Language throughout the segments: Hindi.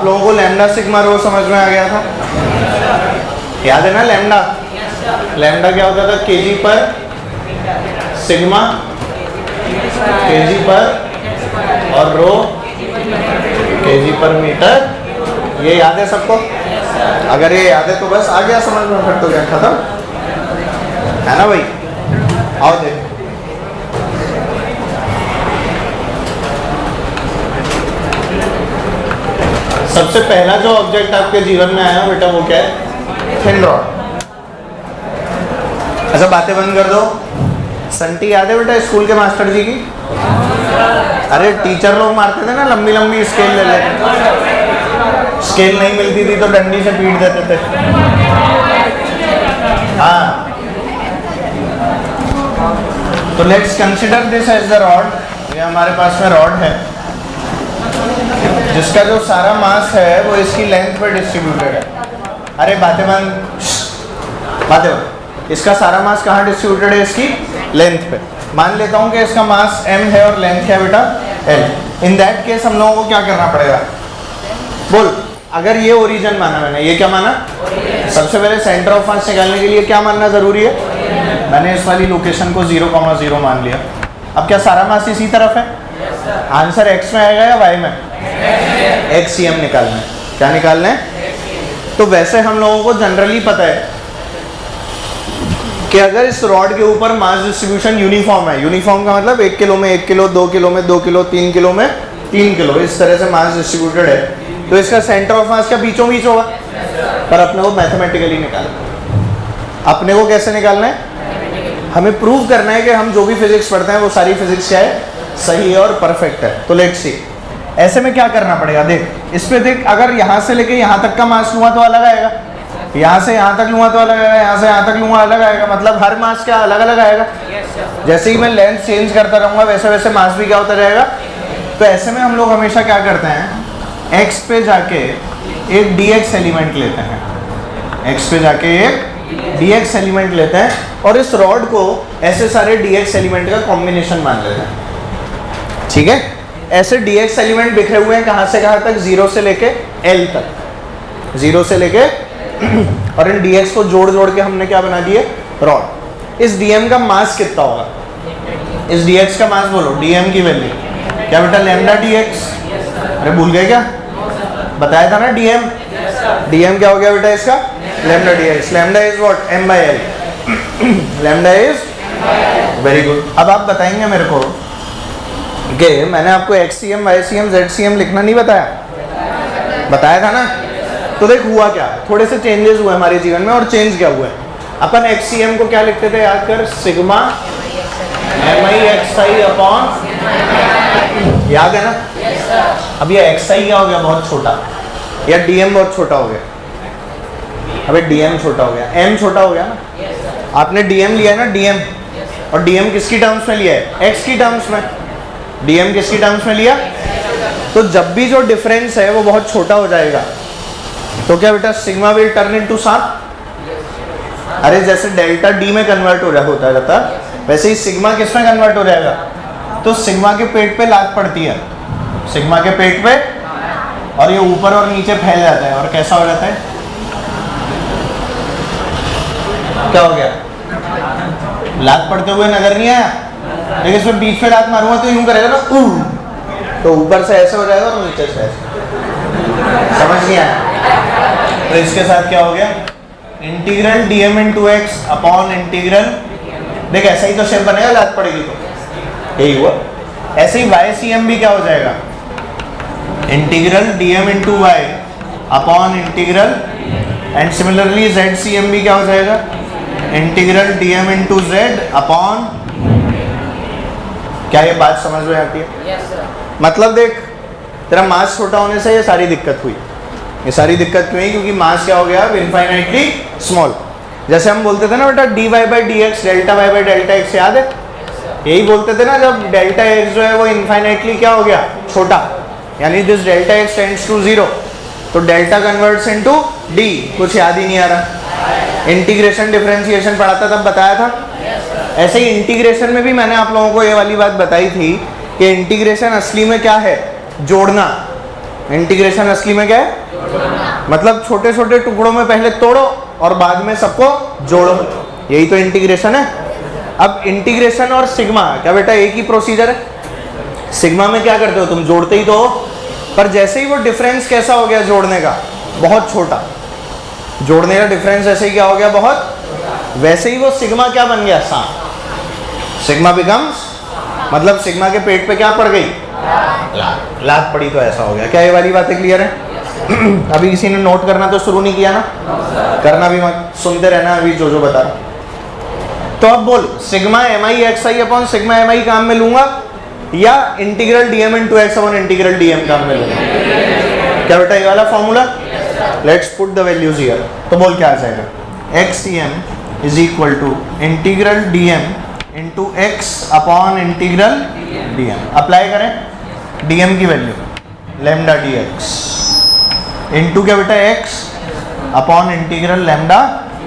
आप लोगों को लैम्डा सिग्मा रो समझ में आ गया था? याद है ना लैम्डा? लैम्डा क्या होता था? केजी पर सिग्मा, केजी पर और रो केजी पर मीटर। ये याद है सबको? अगर ये याद है तो बस आ गया समझ में, फिर तो क्या खत्म है ना भाई। आओ देखो, सबसे पहला जो ऑब्जेक्ट आपके जीवन में आया बेटा वो क्या है? Thin rod. अच्छा बातें बंद कर दो। संटी याद है बेटा स्कूल के मास्टर जी की? अरे टीचर लोग मारते थे ना, लंबी लंबी स्केल ले लेते, स्केल नहीं मिलती थी तो डंडी से पीट देते थे। हाँ, तो let's consider this as the rod. ये हमारे पास में रॉड है जिसका जो सारा मास है वो इसकी लेंथ पे डिस्ट्रीब्यूटेड है। अरे बातें बंद, बातें बंद। इसका सारा मास कहाँ डिस्ट्रीब्यूटेड है? इसकी लेंथ पे। मान लेता हूँ कि इसका मास m है और लेंथ क्या है बेटा? l। इन दैट केस हम लोगों को क्या करना पड़ेगा? बोल। अगर ये ओरिजिन माना मैंने, ये क्या माना? सबसे पहले सेंटर ऑफ मास निकालने के लिए क्या मानना जरूरी है? मैंने इस वाली लोकेशन को 0,0 मान लिया। अब क्या सारा मास इसी तरफ है? आंसर x में आएगा या y में? XCM निकालना है। क्या निकालना है? तो वैसे हम लोगों को जनरली पता है कि अगर इस रॉड के ऊपर मास डिस्ट्रीब्यूशन यूनिफॉर्म है, यूनिफॉर्म का मतलब 1 किलो में 1 किलो, 2 किलो में 2 किलो, 3 किलो में 3 किलो, इस तरह से मास डिस्ट्रीब्यूटेड है, तो इसका सेंटर ऑफ मास का बीचों बीच होगा। पर अपने को मैथमेटिकली निकालना है। अपने को कैसे निकालना है? हमें प्रूव करना है कि हम जो भी फिजिक्स पढ़ते हैं वो सारी फिजिक्स क्या है? सही है और परफेक्ट है। तो लेट्स सी, ऐसे में क्या करना पड़ेगा? देख इस पे देख, अगर यहाँ से लेके यहाँ तक का मास लूँगा तो अलग आएगा, यहाँ से यहाँ तक लूँगा तो अलग आएगा, यहाँ से यहाँ तक लूँगा अलग आएगा। मतलब हर मास क्या अलग अलग आएगा। जैसे ही मैं लेंथ चेंज करता रहूँगा वैसे वैसे मास भी क्या होता रहेगा। तो ऐसे में हम लोग हमेशा क्या करते हैं? x पे जाके एक dx एलिमेंट लेते हैं, x पे जाके एक dx एलिमेंट लेते हैं और इस रॉड को ऐसे सारे dx एलिमेंट का कॉम्बिनेशन मान लेते हैं। ठीक है, ऐसे dx एलिमेंट बिखरे हुए हैं कहाँ से कहाँ तक? 0 से लेके l तक, 0 से लेके और इन dx को जोड़ जोड़ के हमने क्या बना दिए? रॉड। इस dm का मास कितना होगा? इस dx का मास बोलो, dm की वैल्यू क्या बेटा? Lambda dx। अरे भूल गए क्या? बताया था ना dm। dm क्या हो गया बेटा इसका? Lambda dx। Lambda is what? m by l। Lambda is, very good. अब आप बताएंगे मेरे को कि मैंने आपको XCM, YCM, ZCM लिखना नहीं बताया? बताया था ना? तो देख हुआ क्या, थोड़े से चेंजेस हुए हमारे जीवन में। और चेंज क्या हुआ है? अपन XCM को क्या लिखते थे? याद कर, सिग्मा MI XI अपॉन, याद है ना? अब ये XI क्या हो गया? बहुत छोटा। या DM बहुत छोटा हो गया? अबे DM छोटा हो गया, M छोटा हो गया ना? आपने DM लिया है ना, DM। और DM किसकी टर्म्स में लिया है? X की टर्म्स में। DM किसकी टर्म्स में लिया? तो जब भी जो डिफरेंस है वो बहुत छोटा हो जाएगा तो क्या बेटा? Sigma will turn into some. अरे जैसे डेल्टा D में कन्वर्ट हो रहा होता रहता, वैसे ही सिग्मा किस में कन्वर्ट हो जाएगा? तो सिग्मा के पेट पे लात पड़ती है, सिग्मा के पेट पे, और ये ऊपर और नीचे फैल जाता है। और कैसा हो जाता है? क्या हो गया? लात पड़ते हुए नजर नहीं आया, लेकिन इसमें बीच पे लात मारूंगा तो यूं करेगा ना, तो ऊपर से ऐसे हो जाएगा और नीचे से ऐसे। समझ नहीं आया? तो इसके साथ क्या हो गया? Integral dm into X upon integral, देख ऐसा ही तो शेप बनेगा, लात पड़ेगी तो यही हुआ। ऐसे ही YCM भी क्या हो जाएगा? Integral dm into Y upon integral, and similarly ZCM भी क्या हो जाएगा? Integral dm into Z upon, क्या ये बात समझ में आती है? yes, मतलब देख तेरा मास छोटा होने से ये सारी दिक्कत हुई। ये सारी दिक्कत क्यों है? क्योंकि मास क्या हो गया? Infinitely small. जैसे हम बोलते थे ना बेटा dy by dx delta y by delta x, याद है? यही बोलते थे ना जब डेल्टा x जो है वो इनफाइनाइटली क्या हो गया? छोटा, यानी this delta x tends to 0, तो डेल्टा कन्वर्ट्स इनटू d। कुछ याद ही नहीं आ रहा? इंटीग्रेशन डिफरेंशिएशन पढ़ा था तब, बताया था। ऐसे ही इंटीग्रेशन में भी मैंने आप लोगों को ये वाली बात बताई थी कि इंटीग्रेशन असली में क्या है? जोड़ना। इंटीग्रेशन असली में क्या है? मतलब छोटे छोटे टुकड़ों में पहले तोड़ो और बाद में सबको जोड़ो, यही तो इंटीग्रेशन है। अब इंटीग्रेशन और सिग्मा क्या बेटा एक ही प्रोसीजर है? सिग्मा में क्या करते हो तुम? जोड़ते ही तो हो, पर जैसे ही वो डिफरेंस कैसा हो गया जोड़ने का? बहुत छोटा। जोड़ने का डिफरेंस ऐसे ही क्या हो गया? बहुत। वैसे ही वो सिग्मा क्या बन गया? सांप। सिग्मा बिकम्स, मतलब सिग्मा के पेट पे क्या पड़ गई? लात पड़ी, तो ऐसा हो गया। क्या ये वाली बातें क्लियर है? अभी किसी ने नोट करना तो शुरू नहीं किया ना? करना भी मत, सुनते रहना अभी जो बता रहा। तो अब बोल, sigma M I X I upon sigma M I काम में लूंगा या integral DM into X upon integral DM काम में लूंगा? क्या बेटा ये वाला formula? Let's put the values here. तो बोल क्या आ जाएगा? X C M is equal to integral DM into X upon integral DM. Apply करें डीएम की value lambda D X into क्या बेटा? X upon integral lambda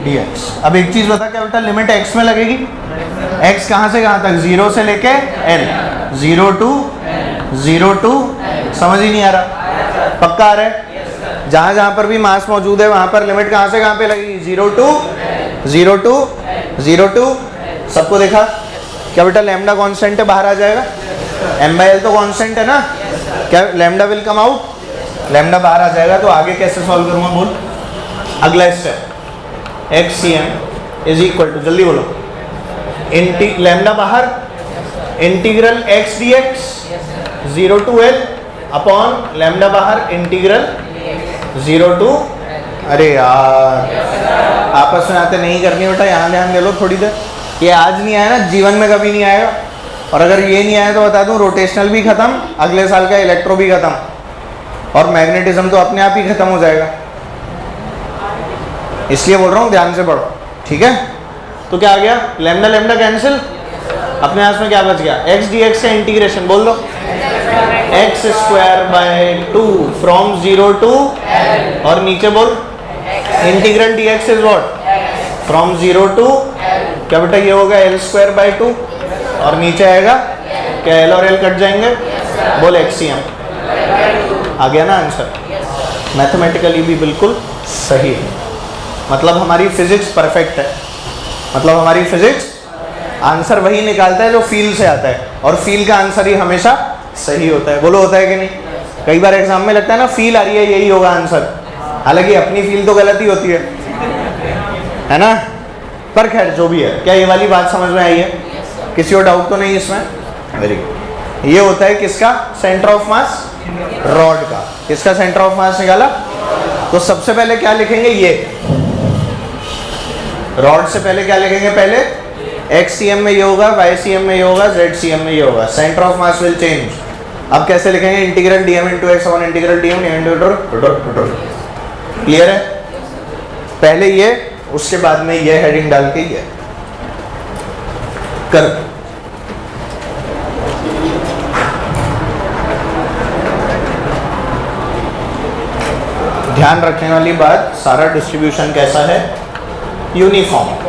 D x. अब एक चीज बता, क्या बेटा लिमिट एक्स में लगेगी? एक्स कहाँ से कहाँ तक? 0 से लेके एल, 0 टू समझ ही नहीं आ रहा? पक्का आ रहा है? जहाँ जहाँ पर भी मास मौजूद है वहाँ पर लिमिट कहाँ से कहाँ पे लगेगी? 0 टू सबको देखा? क्या बेटा लैम्डा कांस्टेंट है, बाहर आ जाएगा। एम बाई एल तो कांस्टेंट है ना? क्या lambda will come out? Lambda बाहर आ जाएगा। तो आगे कैसे सॉल्व करूँगा बोल? अगला step X C M is equal to, जल्दी बोलो, लैम्डा बाहर, integral X D X 0 to L upon lambda बाहर इंटीग्रल 0 टू, अरे यार आपस में आते नहीं करनी बेटा, यहाँ ध्यान दे लो थोड़ी देर। ये आज नहीं आया ना, जीवन में कभी नहीं आएगा। और अगर ये नहीं आया तो बता दूं, रोटेशनल भी खत्म, अगले साल का इलेक्ट्रो भी खत्म, और मैग्नेटिज्म तो अपने आप ही खत्म हो जाएगा। इसलिए बोल रहा हूँ ध्यान से पढ़ो, ठीक है? तो क्या आ गया? लैम्डा लैम्डा कैंसिल, अपने हाथ में क्या बच गया? एक्स डी एक्स का इंटीग्रेशन बोल दो, X square by 2 from 0 to, और नीचे बोल integral D X is what? From 0 to, क्या बेटा ये होगा एल स्क्वायर बाय 2, और नीचे आएगा क्या? एल और एल कट जाएंगे, बोल एक्सीएम। आ गया ना आंसर? मैथमेटिकली भी बिल्कुल सही है। मतलब हमारी फिजिक्स परफेक्ट है, मतलब हमारी फिजिक्स आंसर वही निकालता है जो फील से आता है, और फील का आंसर ही हमेशा सही होता है। बोलो होता है कि नहीं? कई बार एग्जाम में लगता है ना फील आ रही है यही होगा आंसर, हालांकि अपनी फील तो गलत ही होती है ना? पर खैर जो भी है, क्या ये वाली बात समझ में आई है? किसी को डाउट तो नहीं इसमें? Very good. ये होता है किसका सेंटर ऑफ मास? रॉड का। किसका सेंटर ऑफ मास निकाला? तो सबसे पहले क्या लिखेंगे? ये रॉड से पहले क्या लिखेंगे? पहले एक्स सी एम में ये होगा, वाई सी एम में ये होगा, जेड सी एम में ये होगा। Centre of mass will change. अब कैसे लिखेंगे? Integral DM into X upon integral DM into. Clear है? पहले ये, उसके बाद में ये हेडिंग डाल के ये कर। ध्यान रखने वाली बात, सारा डिस्ट्रीब्यूशन कैसा है? यूनिफॉर्म।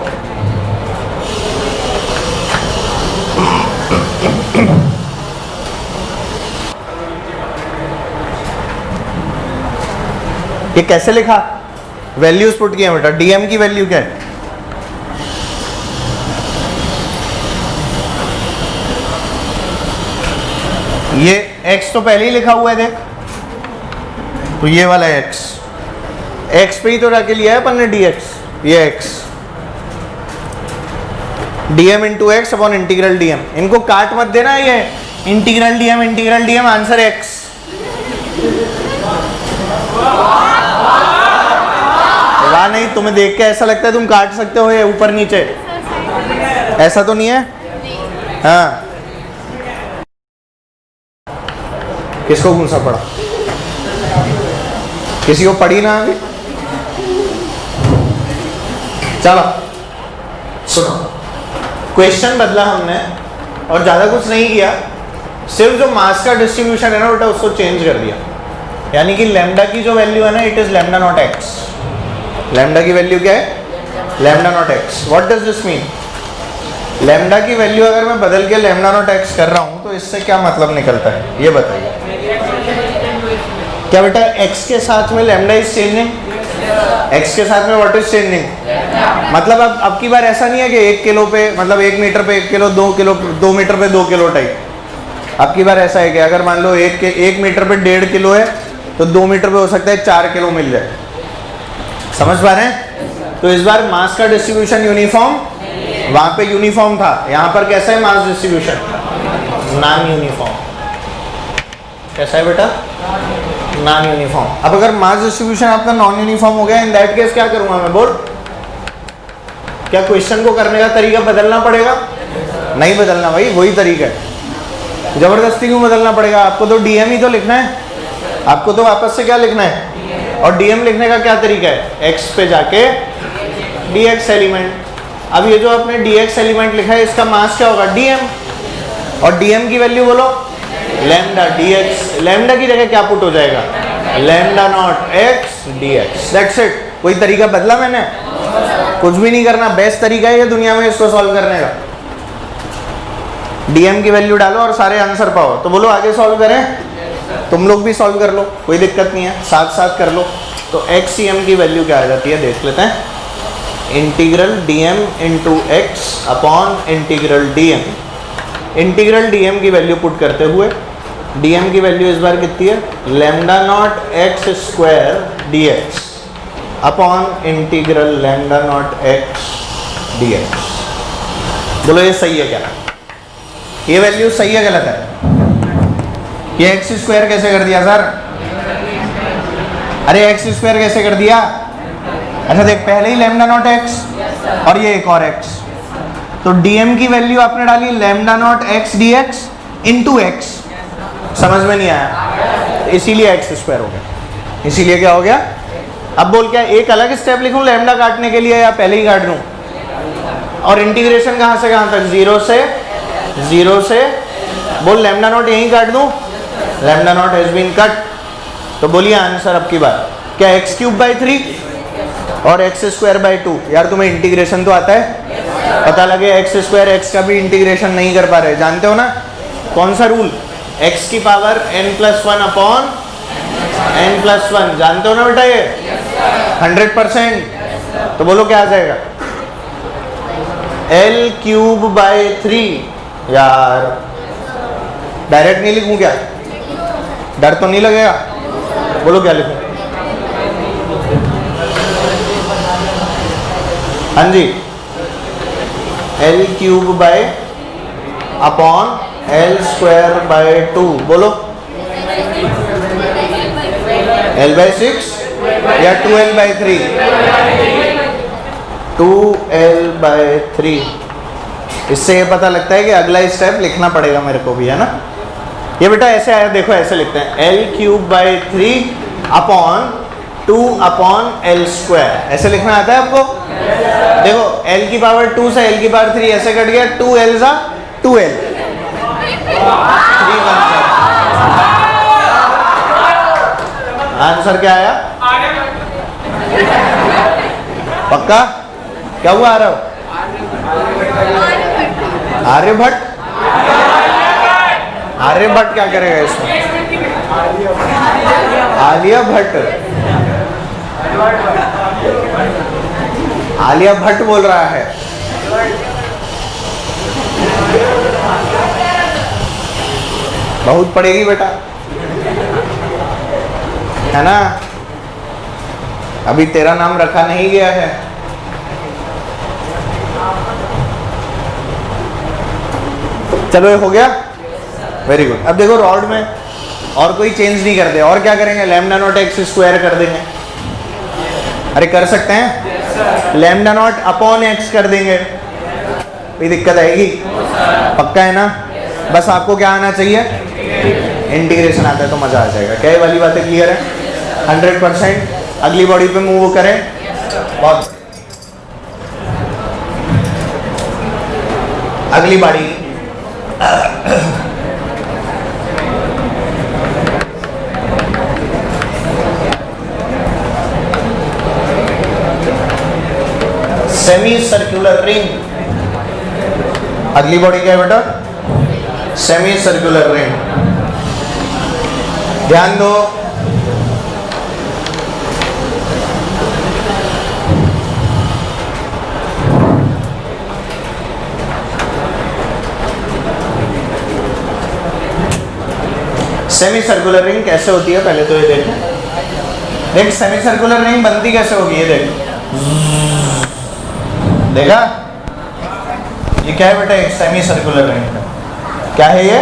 ये कैसे लिखा? वैल्यूज पुट किया बेटा। डीएम की वैल्यू क्या है? ये x तो पहले ही लिखा हुआ है, देख, तो ये वाला x, x पे ही तो रख लिया है अपन ने dx, ये x, dm into X upon integral dm। इनको काट मत देना, ये इंटीग्रल dm आंसर x। वाह नहीं, तुम्हें देख के ऐसा लगता है तुम काट सकते हो ये ऊपर नीचे, ऐसा तो नहीं है? हाँ, किसको गुस्सा पड़ा? किसी को पड़ी ना अभी? चलो सुनो, क्वेश्चन बदला हमने और ज्यादा कुछ नहीं किया, सिर्फ जो मास का डिस्ट्रीब्यूशन है ना बेटा उसको चेंज कर दिया। यानी कि लैम्डा की जो वैल्यू है ना, it is lambda nought x. Lambda की वैल्यू क्या है? Lambda nought x. What does this mean? Lambda की वैल्यू अगर मैं बदल के लैम्डा नॉट एक्स कर रहा हूं तो इससे क्या मतलब निकलता है ये बताइए। क्या बेटा x के साथ में लैम्डा इज चेंजिंग, x के साथ में व्हाट इज चेंजिंग, मतलब अब की बार ऐसा नहीं है कि 1 किलो पे मतलब 1 मीटर पे 1 किलो, 2 किलो 2 मीटर पे 2 किलो टाइप। अब की बार ऐसा है कि अगर मान लो 1 मीटर पे 1.5 किलो है तो 2 मीटर पे हो सकता है 4 किलो मिल जाए। समझ पा रहे हैं? तो इस बार मास का डिस्ट्रीब्यूशन यूनिफॉर्म, वहां पे यूनिफॉर्म था, यहाँ पर कैसा है मास डिस्ट्रीब्यूशन, नॉन यूनिफॉर्म। कैसा है बेटा, नॉन यूनिफॉर्म। अब अगर मास डिस्ट्रीब्यूशन आपका नॉन यूनिफॉर्म हो गया, इन दैट केस क्या करूंगा मैं, बोल, क्या क्वेश्चन को करने का तरीका बदलना पड़ेगा? नहीं बदलना भाई, वही तरीका है। जबरदस्ती क्यों बदलना पड़ेगा? आपको तो डीएम ही तो लिखना है, आपको तो वापस से क्या लिखना है, और डीएम लिखने का क्या तरीका है, एक्स पे जाके डीएक्स एलिमेंट। अब ये जो आपने डीएक्स एलिमेंट लिखा है इसका मास क्या होगा, डीएम, और डीएम की वैल्यू बोलो लैम्डा डीएक्स। लैम्डा की जगह क्या पुट हो जाएगा, lambda nought X DX, that's it. कोई तरीका बदला मैंने? कुछ भी नहीं करना, बेस्ट तरीका है ये दुनिया में इसको सॉल्व करने का। डीएम की वैल्यू डालो और सारे आंसर पाओ। तो बोलो आगे सॉल्व करें, तुम लोग भी सॉल्व कर लो, कोई दिक्कत नहीं है, साथ साथ कर लो। तो एक्स की वैल्यू क्या आ जाती है देख लेते हैं, integral DM into X upon integral DM. Integral DM की वैल्यू पुट करते हुए, डीएम की वैल्यू इस बार कितनी है, lambda nought X square DX upon integral lambda nought X DX. बोलो ये सही है क्या, ये वैल्यू सही है गलत है? ये एक्स स्क्वायर कैसे कर दिया सर, अरे एक्स स्क्वायर कैसे कर दिया? अच्छा देख, पहले ही लैम्डा नॉट एक्स और ये एक और एक्स, तो डीएम की वैल्यू आपने डाली lambda nought X DX into X. समझ में नहीं आया, इसीलिए एक्स स्क्वायर हो गया। इसीलिए क्या हो गया? अब बोल क्या एक अलग स्टेप लिखूं लैम्डा काटने के लिए या पहले ही काट दूं? और इंटीग्रेशन कहां से कहां तक, जीरो से बोल लैम्डा नॉट यहीं काट दूं, lambda nought has been cut. तो बोलिए आंसर अब की बार क्या, एक्स क्यूब बाई 3 और एक्स स्क्वायर बाई 2। यार तुम्हें इंटीग्रेशन तो आता है, पता लगे एक्स स्क्वायर एक्स का भी इंटीग्रेशन नहीं कर पा रहे, जानते हो ना कौन सा रूल, एक्स की पावर n+1 अपॉन n+1, जानते हो ना बेटा ये 100%। तो बोलो क्या आ जाएगा, l क्यूब बाई 3। यार डायरेक्ट नहीं लिखूं क्या, डर तो नहीं लगेगा? बोलो क्या लिखूं? हाँ जी, l cube by upon l square by 2। बोलो l बाय 6 या 2l बाय 3, 2l बाय 3। इससे ये पता लगता है कि अगला स्टेप लिखना पड़ेगा मेरे को भी, है ना। ये बेटा ऐसे आया, देखो ऐसे लिखते हैं l cube by 3 upon 2 upon l square, ऐसे लिखना आता है आपको? देखो l की पावर 2 से l की पावर 3 ऐसे कट गया, 2l सा 2l, 3 आंसर क्या आया? पक्का? क्या हुआ आ रहा हो? आर्यभट्ट? आर्यभट्ट क्या करेगा इसमें? आलिया भट्ट, आलिया भट्ट बोल रहा है। बहुत पड़ेगी बेटा, है ना, अभी तेरा नाम रखा नहीं गया है। चलो ये हो गया, वेरी गुड। अब देखो रॉड में और कोई चेंज नहीं करते, और क्या करेंगे, लैम्डा नॉट एक्स स्क्वायर कर देंगे। अरे कर सकते हैं, लैम्डा नॉट अपॉन एक्स कर देंगे, कोई दिक्कत आएगी? पक्का है ना? बस आपको क्या आना चाहिए, इंटीग्रेशन आता है तो मजा आ जाएगा। क्या ये वाली बातें क्लियर है? 100%। अगली बॉडी पे मूव करें, बहुत अगली बॉडी सेमी सर्कुलर रिंग। अगली बॉडी क्या है बेटा, सेमी सर्कुलर रिंग। ध्यान दो, सेमी सर्कुलर रिंग कैसे होती है पहले तो ये देख, सेमी सर्कुलर रिंग बनती कैसे होगी, ये देख, देखा ये क्या है बेटा, एक सेमी सर्कुलर रिंग। क्या है ये,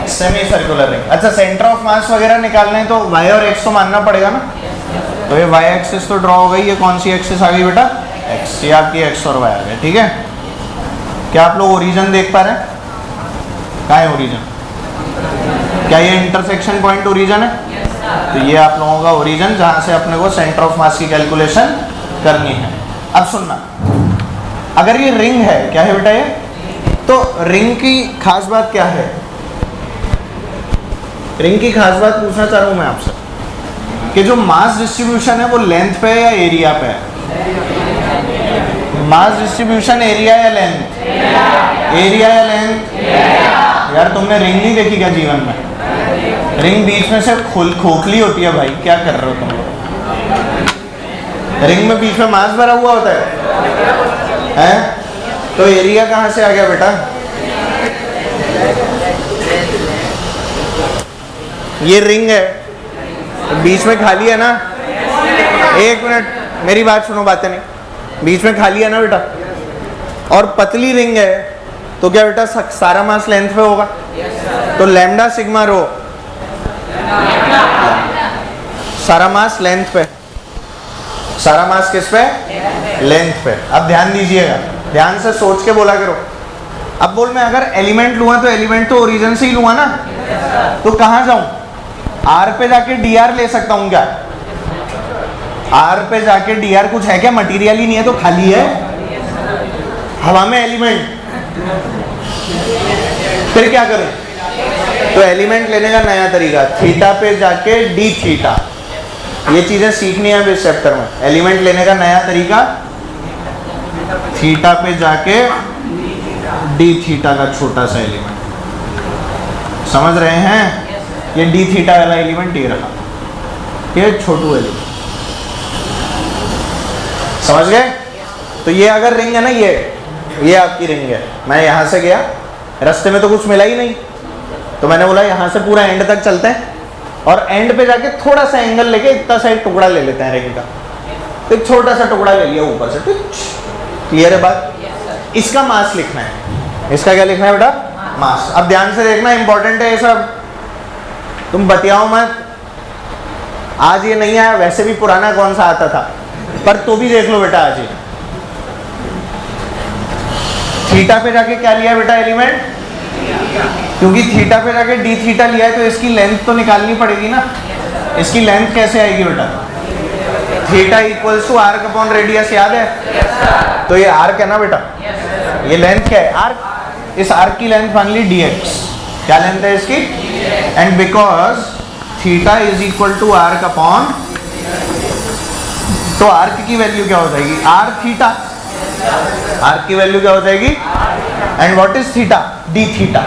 सेमी सर्कुलर रिंग। अच्छा, सेंटर ऑफ मास वगैरह निकालना है तो y और x तो मानना पड़ेगा ना, तो ये y एक्सिस तो ड्रॉ हो गई, ये कौन सी एक्सिस आ गई बेटा, x, ये आपकी x और y आ गए। ठीक है, क्या आप लोग ओरिजिन देख पा रहे हैं, कहाँ है ओरिजिन, क्या ये इंटरसेक्शन पॉइंट ओरिजिन है, तो ये आप लोगों का ओरिजिन जहाँ से अपने को सेंटर ऑफ मास की कैलकुलेशन करनी है। अब सुनना, अगर ये रिंग है, क्या है बेटा ये, तो रिंग की खास बात क्या है, रिंग की खास बात पूछना चाह रहा हूं मैं आपसे कि जो मास डिस्ट्रीब्यूशन है वो लेंथ पे है या एरिया पे है, मास डिस्ट्रीब्यूशन एरिया या लेंथ, एरिया या लेंथ, यार तुमने रिंग नहीं देखी क्या जीवन में, रिंग बीच में से खोखली होती है भाई, क्या कर रहे हो तुम लोग, रिंग में बीच में मास भरा हुआ होता है? तो एरिया कहाँ से आ गया बेटा, ये रिंग है, बीच में खाली है ना, एक मिनट मेरी बात सुनो, बातें नहीं, बीच में खाली है ना बेटा, और पतली रिंग है तो क्या बेटा सारा मास लेंथ पे होगा, तो लैम्डा सिग्मा रो, सारा मास लेंथ पे, सारा मास किस पे, लेंथ पे। अब ध्यान दीजिएगा, ध्यान से सोच के बोला करो। अब बोल मैं अगर एलिमेंट लूँगा तो एलिमेंट तो ओरिजिन से ही लूँगा ना, तो कहाँ जाऊँ, आर पे जाके डी आर ले सकता हूँ क्या, आर पे जाके डी आर कुछ है क्या, मटेरियल ही नहीं है तो खाली है, हवा में एलिमेंट, फिर क्या करूं, तो एलिमेंट लेने का नया तरीका, थीटा पे जाके डी थीटा, ये चीजें सीखनी है इस चैप्टर में, एलिमेंट लेने का नया तरीका, थीटा पे जाके डी थीटा का छोटा सा एलिमेंट, समझ रहे हैं, ये डी थीटा वाला एलिमेंट ये रहा, ये छोटू एलिमेंट, समझ गए। तो ये अगर रिंग है ना, ये आपकी रिंग है, मैं यहां से गया, रास्ते में तो कुछ मिला ही नहीं, तो मैंने बोला यहां से पूरा एंड तक चलते हैं, और एंड पे जाके थोड़ा सा एंगल लेके इतना सा एक टुकड़ा ले लेते हैं रिंग का, तो एक छोटा सा टुकड़ा ले लिया ऊपर से, क्लियर है बात, इसका मास लिखना है, इसका क्या लिखना है बेटा, मास। अब ध्यान से देखना, इंपॉर्टेंट है ये सब, तुम बतियाओ मत, आज ये नहीं आया, वैसे भी पुराना कौन सा आता था, पर तो भी देख लो बेटा आज ही। थीटा पे जाके क्या लिया बेटा एलिमेंट, क्योंकि थीटा पे जाके डी थीटा लिया है तो इसकी लेंथ तो निकालनी पड़ेगी ना, इसकी लेंथ कैसे आएगी बेटा, theta equals to arc upon radius, याद है, तो ये आर्क है ना बेटा, ये लेंथ क्या है, आर्क, इस आर्क की लेंथ मान ली dx, क्या लेंथ है इसकी, and because theta is equal to arc upon, तो आर्क की वैल्यू क्या हो जाएगी, आर थीटा, आर्क की वैल्यू क्या हो जाएगी, and what is theta, D theta,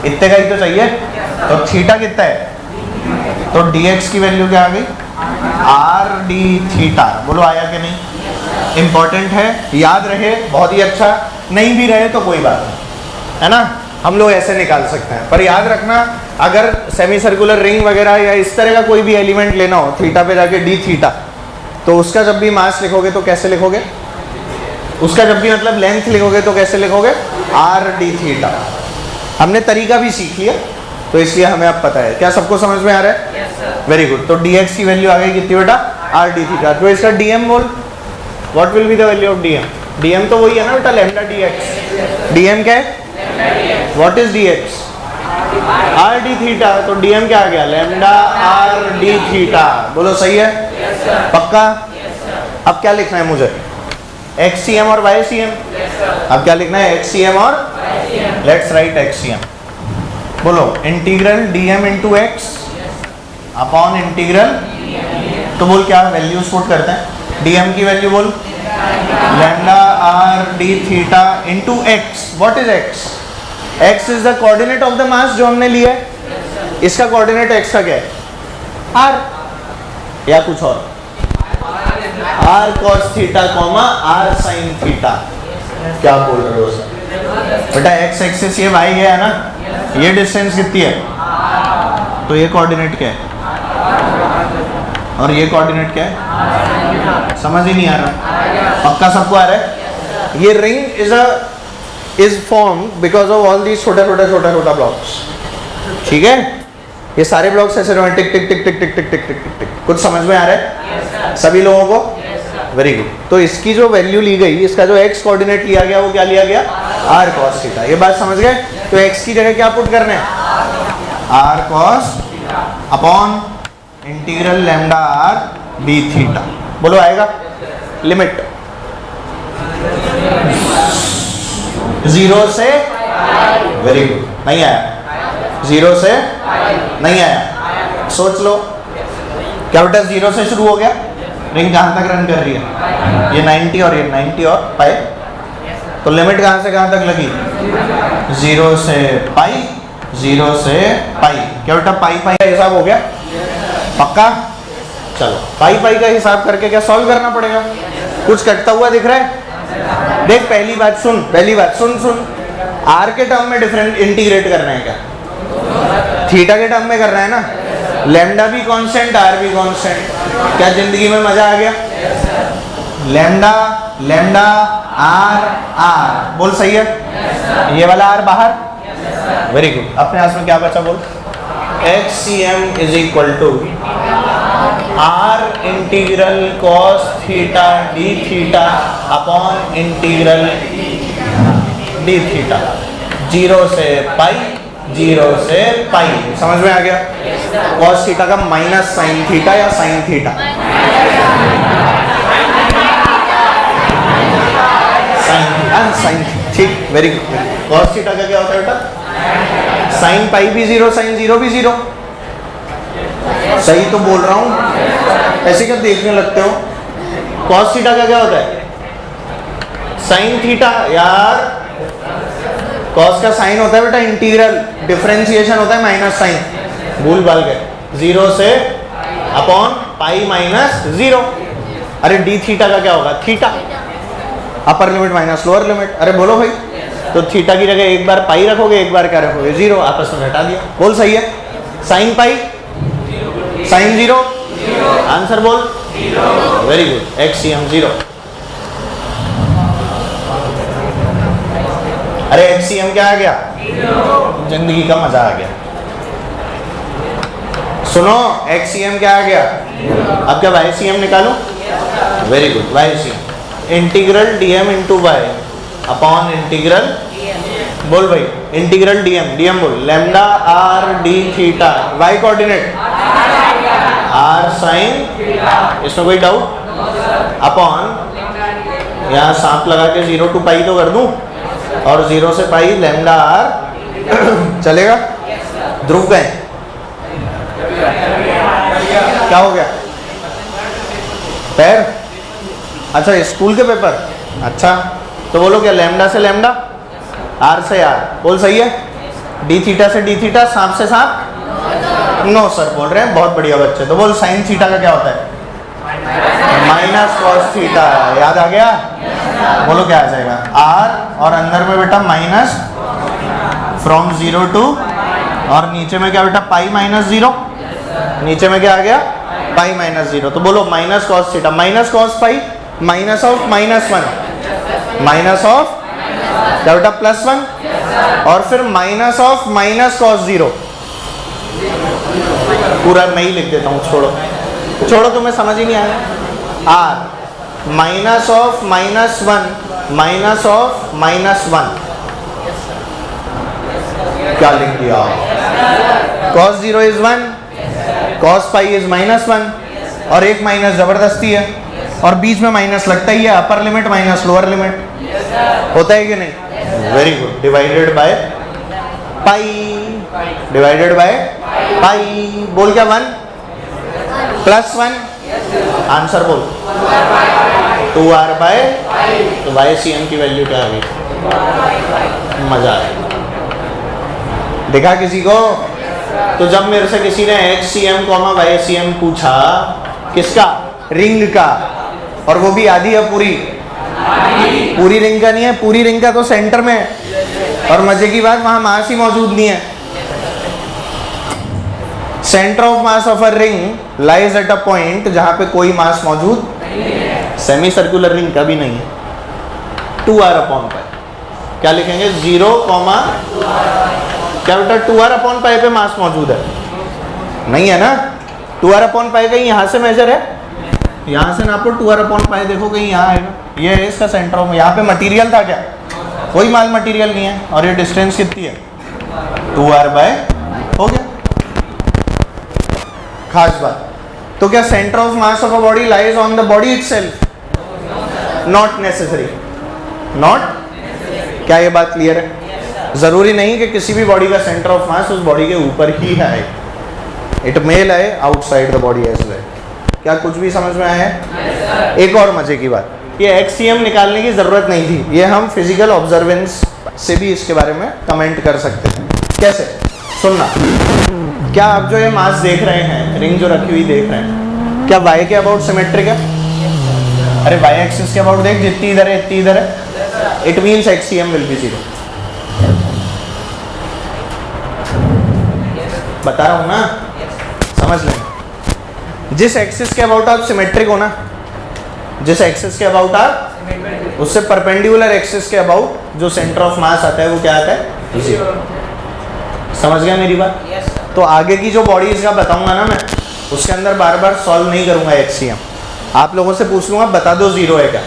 इतने का ही तो चाहिए, तो थीटा कितना है, तो dx की वैल्यू क्या आ गई, आर डी थीटा, बोलो आया कि नहीं, इंपॉर्टेंट है, याद रहे, बहुत ही अच्छा, नहीं भी रहे तो कोई बात नहीं, है ना, हम लोग ऐसे निकाल सकते हैं, पर याद रखना अगर सेमी सर्कुलर रिंग वगैरह या इस तरह का कोई भी एलिमेंट लेना हो, थीटा पे जाके डी थीटा, तो उसका जब भी मास लिखोगे तो कैसे लिखोगे, उसका जब भी मतलब लेंथ लिखोगे तो कैसे लिखोगे, आर डी थीटा। हमने तरीका भी सीख लिया, तो इसलिए हमें अब पता है, क्या सबको समझ में आ रहा है, वेरी गुड। तो dx की वैल्यू आ गई कितनी बेटा, आर डी थीटा, तो इसका dm बोल, what will be the value of dm, dm तो वही है ना बेटा, लैम्डा dx, dm क्या है, what is dx, are d theta, तो dm क्या आ गया, लैम्डा आर डी थीटा, बोलो सही है, पक्का। अब क्या लिखना है मुझे, xcm और ycm, अब क्या लिखना है, xcm और, लेट्स राइट xcm, बोलो integral dm into x upon integral, तो बोल क्या वैल्यूज पुट करते हैं, dm की वैल्यू बोल lambda are d theta into x, what is x, x is the coordinate of the mass जो हमने लिया है, इसका कोऑर्डिनेट x का क्या है, r या कुछ और, r cos theta comma r sin theta, क्या बोल रहे हो सर बेटा, x एक्सिस ये y गया है ना, ये डिस्टेंस कितनी है, तो ये कोऑर्डिनेट क्या है और ये कोऑर्डिनेट क्या है? समझ ही नहीं आ रहा। पक्का सबको आ रहा है? ये ring is form because of all these छोटा छोटा ब्लॉक्स। ठीक है, ये सारे ब्लॉक्स ऐसे टिक टिक टिक टिक टिक टिक टिक टिक टिक। कुछ समझ में आ रहा है सभी लोगों को? Very good. तो इसकी जो वैल्यू ली गई, इसका जो x कोऑर्डिनेट लिया गया वो क्या लिया गया? r cos theta. ये बात समझ गए? तो x की जगह क्या पुट करना है? r cos upon integral lambda r d theta. बोलो आएगा? लिमिट 0 से, वेरी गुड, नहीं आया। 0 से नहीं आया। सोच लो, क्या बेटा 0 से शुरू हो गया? रिंग कहाँ तक रन कर रही है? ये 90 और ये 90 और पाई। तो लिमिट कहाँ से कहाँ तक लगी? 0 से पाई, 0 से पाई। क्या बेटा पाई पाई का हिसाब हो गया? पक्का? चलो पाई पाई का हिसाब करके क्या सॉल्व करना पड़ेगा? कुछ कटता हुआ दिख रहा है? देख पहली बात सुन। आर के टर्म में डिफरेंट इंटीग्रेट करना है क्या? थीटा के टर्म में कर रहा है ना? लैम्डा भी कांस्टेंट, आर भी कांस्टेंट। क्या जिंदगी में मजा आ गया? लैम्डा लैम्डा आर आर, बोल सही है? ये वाला आर बाहर, वेरी गुड। अपने हाथ में क्या बचा? बोल। HCM is equal to R integral cos theta D theta upon integral D theta. 0 से पाई, 0 से पाई। समझ में आ गया? कॉस थीटा का माइनस साइन थीटा या साइन थीटा? साइन, ठीक, वेरी गुड। कॉस थीटा का क्या होता है बेटा? साइन पाई भी 0, साइन 0 भी 0। सही तो बोल रहा हूं, ऐसे क्या देखने लगते हो? कॉस थीटा का क्या होता है? Sine theta. यार कॉस का साइन होता है बेटा इंटीग्रल, डिफरेंशिएशन होता है माइनस साइन। भूल भाल गए। 0 से अपॉन पाई माइनस 0। अरे डी थीटा का क्या होगा? Theta, upper limit minus lower limit. अरे बोलो भाई, तो थीटा की जगह एक बार पाई रखोगे, एक बार क्या रखोगे? 0। आपस में घटा दिया। बोल सही है? साइन पाई, साइन 0, आंसर बोल। Very good. HCM 0। अरे HCM क्या आ गया? जिंदगी का मजा आ गया। सुनो, HCM क्या आ गया? अब क्या YCM निकालो? Very good. YCM integral dm into Y upon integral, बोल भाई, इंटीग्रल dm बोल, lambda r d theta. y coordinate r sine, इसमें कोई डाउट? अपॉन यहाँ सांप लगा के 0 टू पाई तो कर दूं, और 0 से पाई लैम्डा r। चलेगा? ध्रुव गए? क्या हो गया? पैर? अच्छा स्कूल के पेपर। अच्छा तो बोलो क्या? लैम्डा से लैम्डा, आर से आर। बोल सही है? डी थीटा से डी थीटा, सांप से सांप? नो सर बोल रहे हैं, बहुत बढ़िया बच्चे। तो बोल साइन थीटा का क्या होता है? Minus cos theta. याद आ गया? बोलो क्या आ जाएगा? आर और अंदर में बेटा माइनस फ्रॉम 0 टू, और नीचे में क्या बेटा? Pi minus 0। नीचे में क्या आ गया? Pi minus 0। तो बोलो minus cos theta, minus cos pi, minus of -1, minus of क्या बेटा? +1, और फिर माइनस ऑफ माइनस कॉस 0। पूरा मैं ही लिख देता हूँ, छोड़ो तुम्हें समझ ही नहीं आया। R minus of -1 minus of -1, क्या लिख दिया? cos 0 is 1, cos pi is -1, और एक माइनस जबरदस्ती है, और बीच में माइनस लगता ही है। Upper limit minus lower limit होता है कि नहीं? Very good. Divided by pi, divided by pi. बोल क्या? 1 +1, आंसर बोल। 2r बाय, तो YCM की वैल्यू क्या आ गई? मजा आया। देखा किसी को? तो जब मेरे से किसी ने HCM, YCM पूछा, किसका? रिंग का, और वो भी आधी है पूरी? पूरी रिंग का नहीं है, पूरी रिंग का तो सेंटर में है, और मजे की बात वहां मास ही मौजूद नहीं है। Centre of mass of a ring lies at a point जहां पे कोई मास मौजूद, सेमी सर्कुलर रिंग कभी नहीं है, 2r/π। क्या लिखेंगे 0, क्या बेटा 2r/π पे मास मौजूद है? नहीं है ना, 2r/π कहीं यहाँ से मेजर है, यहाँ से नापो 2r/π, देखो कहीं यहाँ आएगा, ये है इसका सेंटर ऑफ। यहाँ पे मटेरियल था क्या? कोई माल मटेरियल नहीं है, और ये डिस्टेंस कितनी है 2r/, हो गया। खास बात, तो क्या centre of mass of a body lies on the body itself? Not necessary, not, क्या ये बात क्लियर है? जरूरी नहीं कि किसी भी बॉडी का सेंटर ऑफ मास उस बॉडी के ऊपर ही है, it may lie outside the body as well. क्या कुछ भी समझ में आया है? एक और मजे की बात, ये एक्सीएम निकालने की जरूरत नहीं थी, ये हम फिजिकल ऑब्जर्वेंस से भी इसके बारे में कमेंट कर सकते हैं। कैसे? सुनना, क्या आप जो ये मास देख रहे हैं, रिंग जो रखी हुई देख रहे हैं, क्या वाई के अबाउट सिमेट्रिक है? अरे वाई एक्सिस के अबाउट देख, जितनी इधर है इतनी इधर है, इट मीन्स एक्सीएम विल बी 0। बता रहा हूं ना, समझ लें। जिस एक्सिस के अबाउट आप सिमेट्रिक हो ना, जिस एक्सिस के अबाउट आप, उससे परपेंडिकुलर एक्सिस के अबाउट जो सेंटर ऑफ मास आता है वो क्या आता है? 0। समझ गया मेरी बात? तो आगे की जो बॉडीज का बताऊंगा ना मैं, उसके अंदर बार बार सॉल्व नहीं करूंगा एक्सीएम, आप लोगों से पूछ लूंगा बता दो 0 है क्या?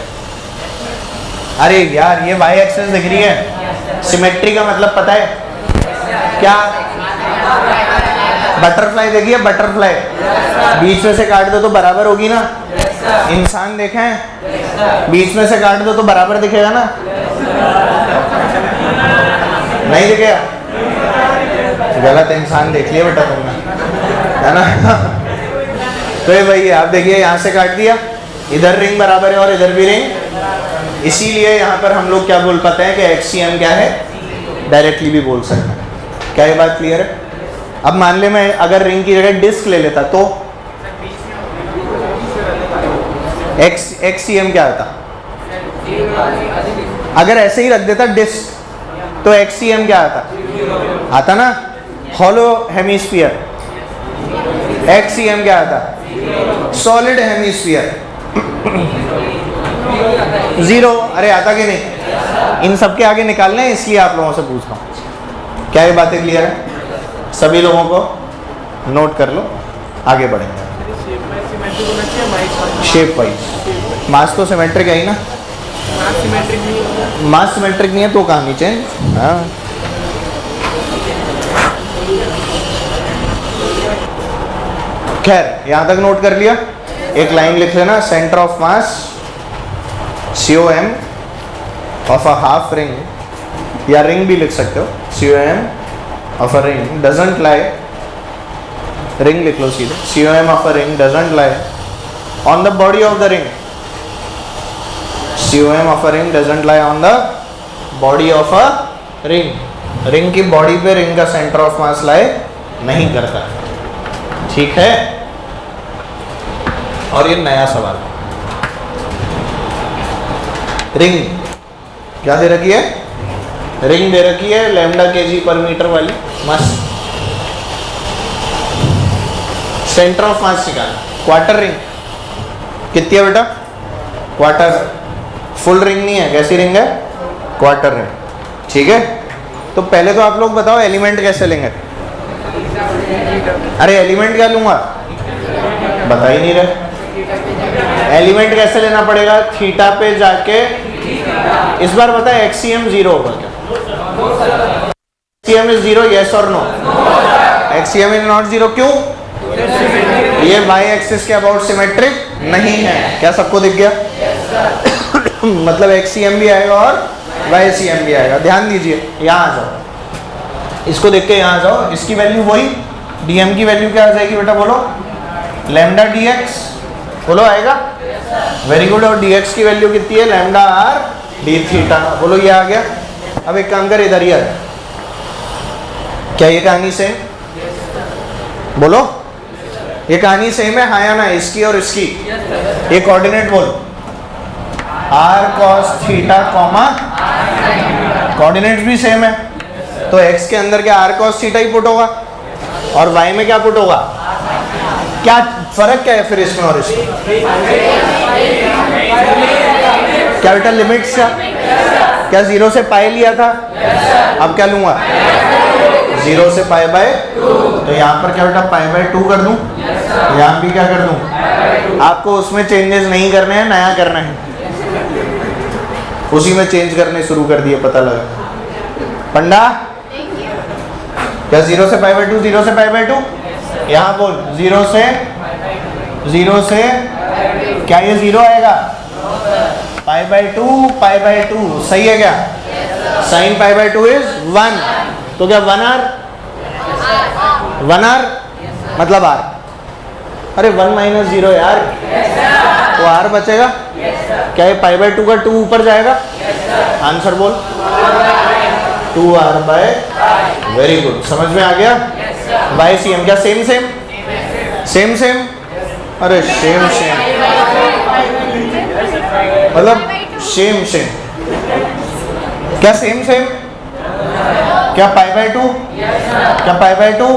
अरे यार ये वाई एक्सिस दिख रही है, सिमेट्री का मतलब पता है क्या? बटरफ्लाई देखिए, बटरफ्लाई बीच में से काट दो तो बराबर होगी ना। इंसान देखे हैं, बीच में से काट दो तो बराबर दिखेगा ना, नहीं दिखेगा? गलत इंसान देख लिया बेटा तुमने, है ना? तो ये वही है, आप देखिए यहाँ से काट दिया, इधर रिंग बराबर है और इधर भी रिंग, इसीलिए यहाँ पर हम लोग क्या बोल पाते हैं कि एक्सीएम क्या है, डायरेक्टली भी बोल सकते हैं। क्या ये बात क्लियर है? अब मान ले मैं अगर रिंग की जगह डिस्क ले लेता तो एक्सीएम क्या आता? अगर ऐसे ही रख देता डिस्क तो एक्सीएम क्या आता? आता ना, हॉलो हेमिस्फीयर, एक्सीएम क्या आता? Solid hemisphere, 0। अरे आता कि नहीं? इन सब के आगे निकालना है, इसलिए आप लोगों से पूछ रहा हूँ। क्या ये बातें क्लियर है? सभी लोगों को नोट कर लो, आगे बढ़ेंगे। शेप वाइज मास तो सिमेट्रिक है ही ना, मास सिमेट्रिक नहीं है तो कहानी चेंज। हाँ, खैर यहां तक नोट कर लिया। एक लाइन लिख लेना, centre of mass COM of a half ring, या रिंग भी लिख सकते हो, COM of a ring doesn't lie, ring लिख लो सीधे, COM of a ring doesn't lie on the body of the ring, COM of a ring doesn't lie on the body of a ring. Ring की बॉडी पे रिंग का सेंटर ऑफ मास लाई नहीं करता, ठीक है? और ये नया सवाल, रिंग क्या दे रखी है? रिंग दे रखी है लैम्डा kg/मीटर वाली, मस्त। सेंटर ऑफ मास निकालना, क्वार्टर रिंग कितनी है बेटा? क्वार्टर, फुल रिंग नहीं है, कैसी रिंग है? क्वार्टर रिंग, ठीक है? तो पहले तो आप लोग बताओ एलिमेंट कैसे लेंगे? अरे एलिमेंट क्या लूंगा, बता ही नहीं रहे। एलिमेंट कैसे लेना पड़ेगा? थीटा पे जाके, इस बार बता एक्सीएम 0 होगा क्या? एक्सीएम इज 0, यस और नो? एक्सीएम इज नॉट 0, क्यों? ये वाई एक्सिस के अबाउट सिमेट्रिक नहीं है। क्या सबको दिख गया? मतलब एक्सीएम भी आएगा और वाईसीएम भी आएगा। ध्यान दीजिए, यहाँ आ जाओ, इसको देख के यहाँ आ जाओ, इसकी वैल्यू वही, डीएम की वैल्यू क्या आ जाएगी बेटा? बोलो, लैम्डा डीएक्स, बोलो आएगा? Very good. और डीएक्स की वैल्यू कितनी है? लैम्डा आर डी थीटा, बोलो ये आ गया। अब एक काम कर, इधर ही आ, क्या ये कहानी सेम? बोलो, ये कहानी सेम है, हाँ या ना? इसकी और इसकी, ये कोऑर्डिनेट बोल, R cos theta comma, coordinates भी सेम है, तो एक्स के अंदर क्या आर कॉस थीटा ही पुट होगा? और y में क्या पुट होगा? क्या फर्क क्या है फिर इसमें और इसमें? क्या बेटा लिमिट्स क्या 0 से पाई लिया था? अब क्या लूंगा? 0 से पाई बाय 2। तो यहाँ पर क्या बेटा पाई बाय 2 कर दूं? यहाँ भी क्या कर दूं? आपको उसमें चेंजेस नहीं करने हैं, नया करना है। उसी में चेंज करने शुरू कर दिए, पता लगा पंडा। क्या 0 से पाई बाय 2, 0 से पाई बाय 2? यहाँ बोल 0 से क्या ये 0 आएगा? पाई बाय 2 सही है क्या? Sine pi by 2 is 1। तो क्या 1 आर मतलब r। अरे 1 माइनस 0 यार, तो r बचेगा। क्या ये पाई बाय 2 का 2 ऊपर जाएगा? आंसर बोल 2r बाय। वेरी गुड, समझ में आ गया? बाय CM क्या सेम सेम? अरे सेम मतलब सेम क्या सेम क्या पाई बाय 2? क्या पाई बाय 2?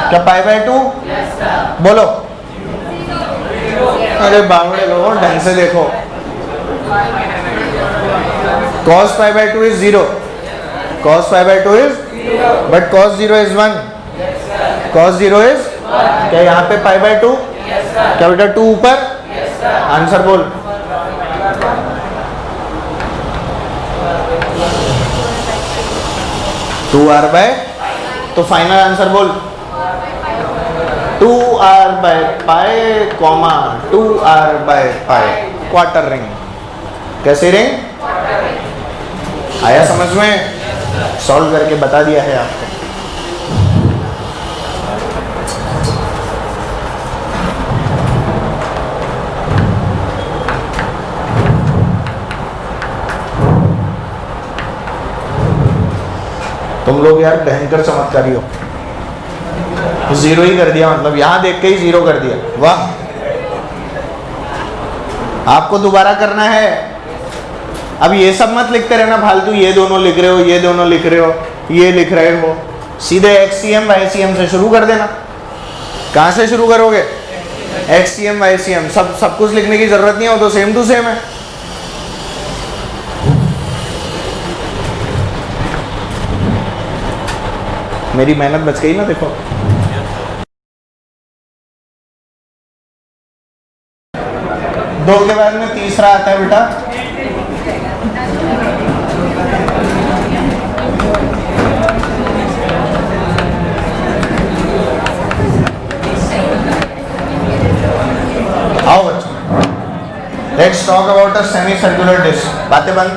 क्या पाई बाय 2? बोलो। अरे बावड़े लोगों, ढंग से देखो। cos pi by 2 is 0, cos pi by 2 is, but cos 0 is 1, cos 0 is क्या यहाँ पे पाई बाय 2? क्या बेटा 2 ऊपर? आंसर बोल। टू आर बाय, तो फाइनल आंसर बोल 2r by pi, 2r by pi, quarter ring. कैसे रिंग आया समझ में? सॉल्व करके बता दिया है आपको। तुम लोग यार भयंकर चमत्कारी हो। 0 ही कर दिया, मतलब यहां देख के ही 0 कर दिया। वाह, आपको दोबारा करना है। अब ये सब मत लिखते रहना फालतू, ये दोनों लिख रहे हो, ये दोनों लिख रहे हो, ये लिख रहे हो। सीधे XCM YCM से शुरू कर देना। कहां से शुरू करोगे? XCM YCM, सब कुछ लिखने की जरूरत नहीं है, वो तो सेम टू सेम है। मेरी मेहनत बच गई ना, देखो। दो के बाद में तीसरा आता है बेटा आओ बच्चों, let's talk about a semi circular disc. बातें बंद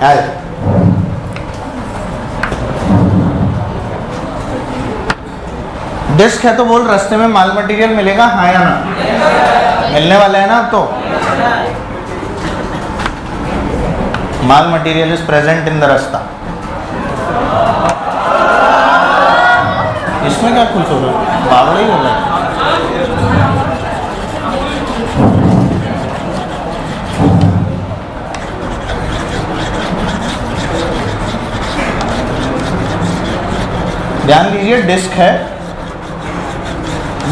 यार। डिस्क है तो बोल, रास्ते में माल मटेरियल मिलेगा, हाँ या ना? मिलने वाला है ना अब तो। माल material is present in the रास्ता। इसमें क्या खुश हो रहा है? बावड़ा ही हो रहा है। ध्यान दीजिए, डिस्क है।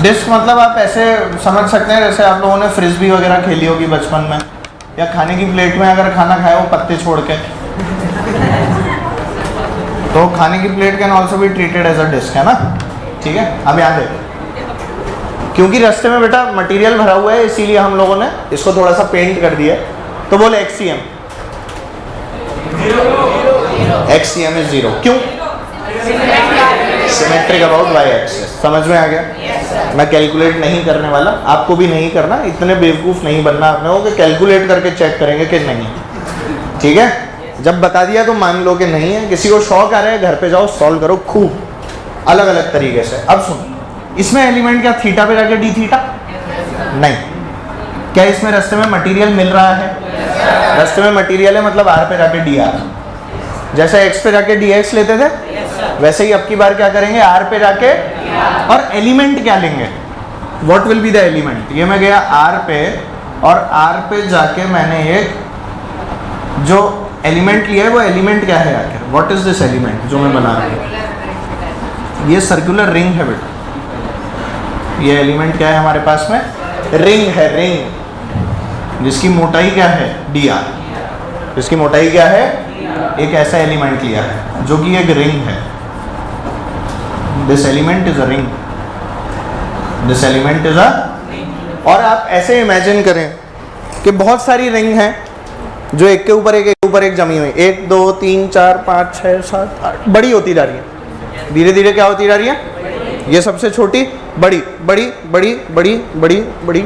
डिस्क मतलब आप ऐसे समझ सकते हैं जैसे आप लोगों ने फ्रिस्बी वगैरह खेली होगी बचपन में, या खाने की प्लेट में अगर खाना खाया वो पत्ते छोड़ के, तो खाने की plate can also be treated as a disc, है ना? ठीक है, अब यहाँ देखो, क्योंकि रास्ते में बेटा मटेरियल भरा हुआ है इसीलिए हम लोगों ने इसको थोड़ा सा पेंट कर दिया। तो बोले XCM, XCM इज 0। क्यों? Symmetric about y axis. समझ में आ गया? मैं कैलकुलेट नहीं करने वाला, आपको भी नहीं करना। इतने बेवकूफ़ नहीं बनना आपने हो कि कैलकुलेट करके चेक करेंगे कि नहीं। ठीक है, जब बता दिया तो मान लो कि नहीं है। किसी को शौक आ रहा है, घर पे जाओ सॉल्व करो खूब अलग अलग तरीके से। अब सुन, इसमें एलिमेंट क्या थीटा पे जाके डी थीटा? नहीं। क्या इसमें रास्ते में मटेरियल मिल रहा है? रास्ते में मटेरियल है, मतलब आर पे जाके डी आर। जैसे एक्स पे जाके डी एक्स लेते थे, वैसे ही अब की बार क्या करेंगे, आर पे जाके। और एलिमेंट क्या लेंगे? What will be the element? ये मैं गया आर पे, और आर पे जाके मैंने एक जो एलिमेंट लिया है वो एलिमेंट क्या है आखिर? व्हाट इज दिस एलिमेंट जो मैं बना रहा हूँ? ये सर्कुलर रिंग है बेटा, ये एलिमेंट क्या है हमारे पास में, रिंग है, रिंग, जिसकी मोटाई क्या है, dr, जिसकी मोटाई क्या है, एक ऐसा एलिमेंट लिया है जो कि एक रिंग है। This element is a ring, this element is a, और आप ऐसे इमेजिन करें कि बहुत सारी रिंग हैं जो एक के ऊपर एक जमी हुई, 1 2 3 4 5 6 7 8 बड़ी होती जा रही है, धीरे धीरे क्या होती जा रही है, ये सबसे छोटी बड़ी बड़ी बड़ी बड़ी बड़ी बड़ी,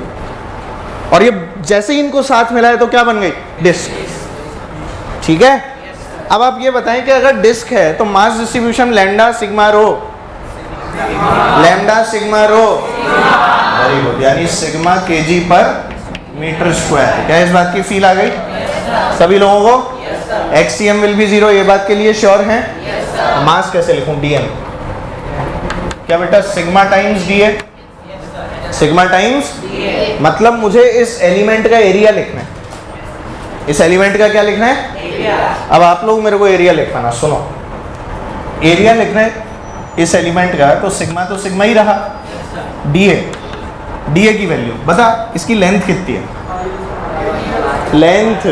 और ये जैसे ही इनको साथ मिलाए तो क्या बन गई, डिस्क। ठीक है, अब आप ये बताएं कि अगर डिस्क है तो mass distribution lambda sigma rho, lambda sigma रो, वेरी गुड, यानी सिग्मा केजी पर मीटर स्क्वायर। क्या इस बात की फील आ गई सभी लोगों को? एक्ससीएम विल बी 0, ये बात के लिए श्योर हैं? मास कैसे लिखूं, डीएम, क्या बेटा, सिग्मा टाइम्स डी है, सिग्मा टाइम्स, मतलब मुझे इस एलिमेंट का एरिया लिखना है, इस एलिमेंट का क्या लिखना है, अब आप लोग मेरे को एरिया लिखना, सुनो, एरिया लिखना है इस एलिमेंट का, तो सिग्मा ही रहा, डीए की वैल्यू बता, इसकी लेंथ कितनी है, लेंथ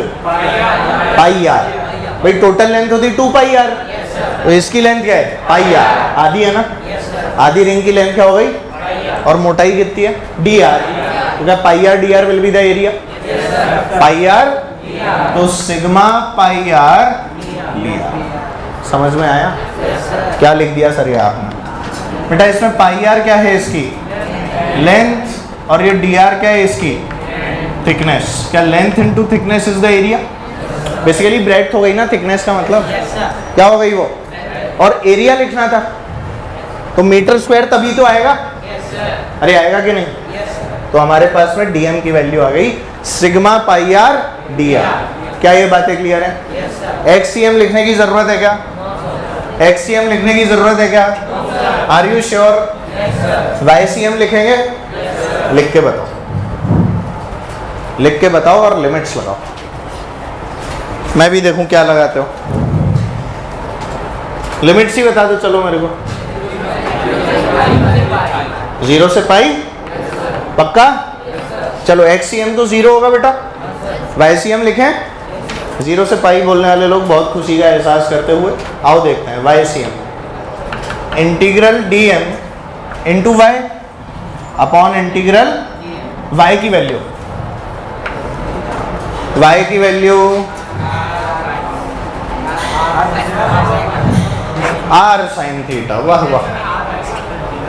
पाई आर, भाई टोटल लेंथ होती 2 पाई आर, तो इसकी लेंथ क्या है, पाई आर, आधी है ना, आधी रिंग की लेंथ क्या हो गई, और मोटाई कितनी है, डी आर, तो क्या pi R D r will be the area, pi r, तो sigma pi R D r. समझ में आया? क्या लिख दिया सर ये आपने बेटा, इसमें पाई आर क्या है, इसकी लेंथ, और ये डी आर क्या है, इसकी थिकनेस। क्या length into thickness is the area, basically breadth हो गई ना, थिकनेस का मतलब क्या हो गई वो, और एरिया लिखना था, तो मीटर स्क्वायर तभी तो आएगा, अरे आएगा कि नहीं, तो हमारे पास में डीएम की वैल्यू आ गई sigma pi R D R. क्या ये बातें क्लियर है? एक्ससीएम लिखने की जरूरत है क्या, एक्ससीएम लिखने की जरूरत है क्या, आर यू श्योर? वाईसीएम लिखेंगे, लिख के बताओ, लिख के बताओ और लिमिट्स लगाओ, मैं भी देखूं क्या लगाते हो, लिमिट्स ही बता दो चलो मेरे को, 0 से पाई, पक्का? चलो एक्ससीएम तो 0 होगा बेटा, वाईसीएम लिखें, 0 से पाई बोलने वाले लोग बहुत खुशी का एहसास करते हुए, आओ देखते हैं y cm, integral DM into Y upon integral y की वैल्यू, वाई की वैल्यू आर साइन थीटा, वाह वाह,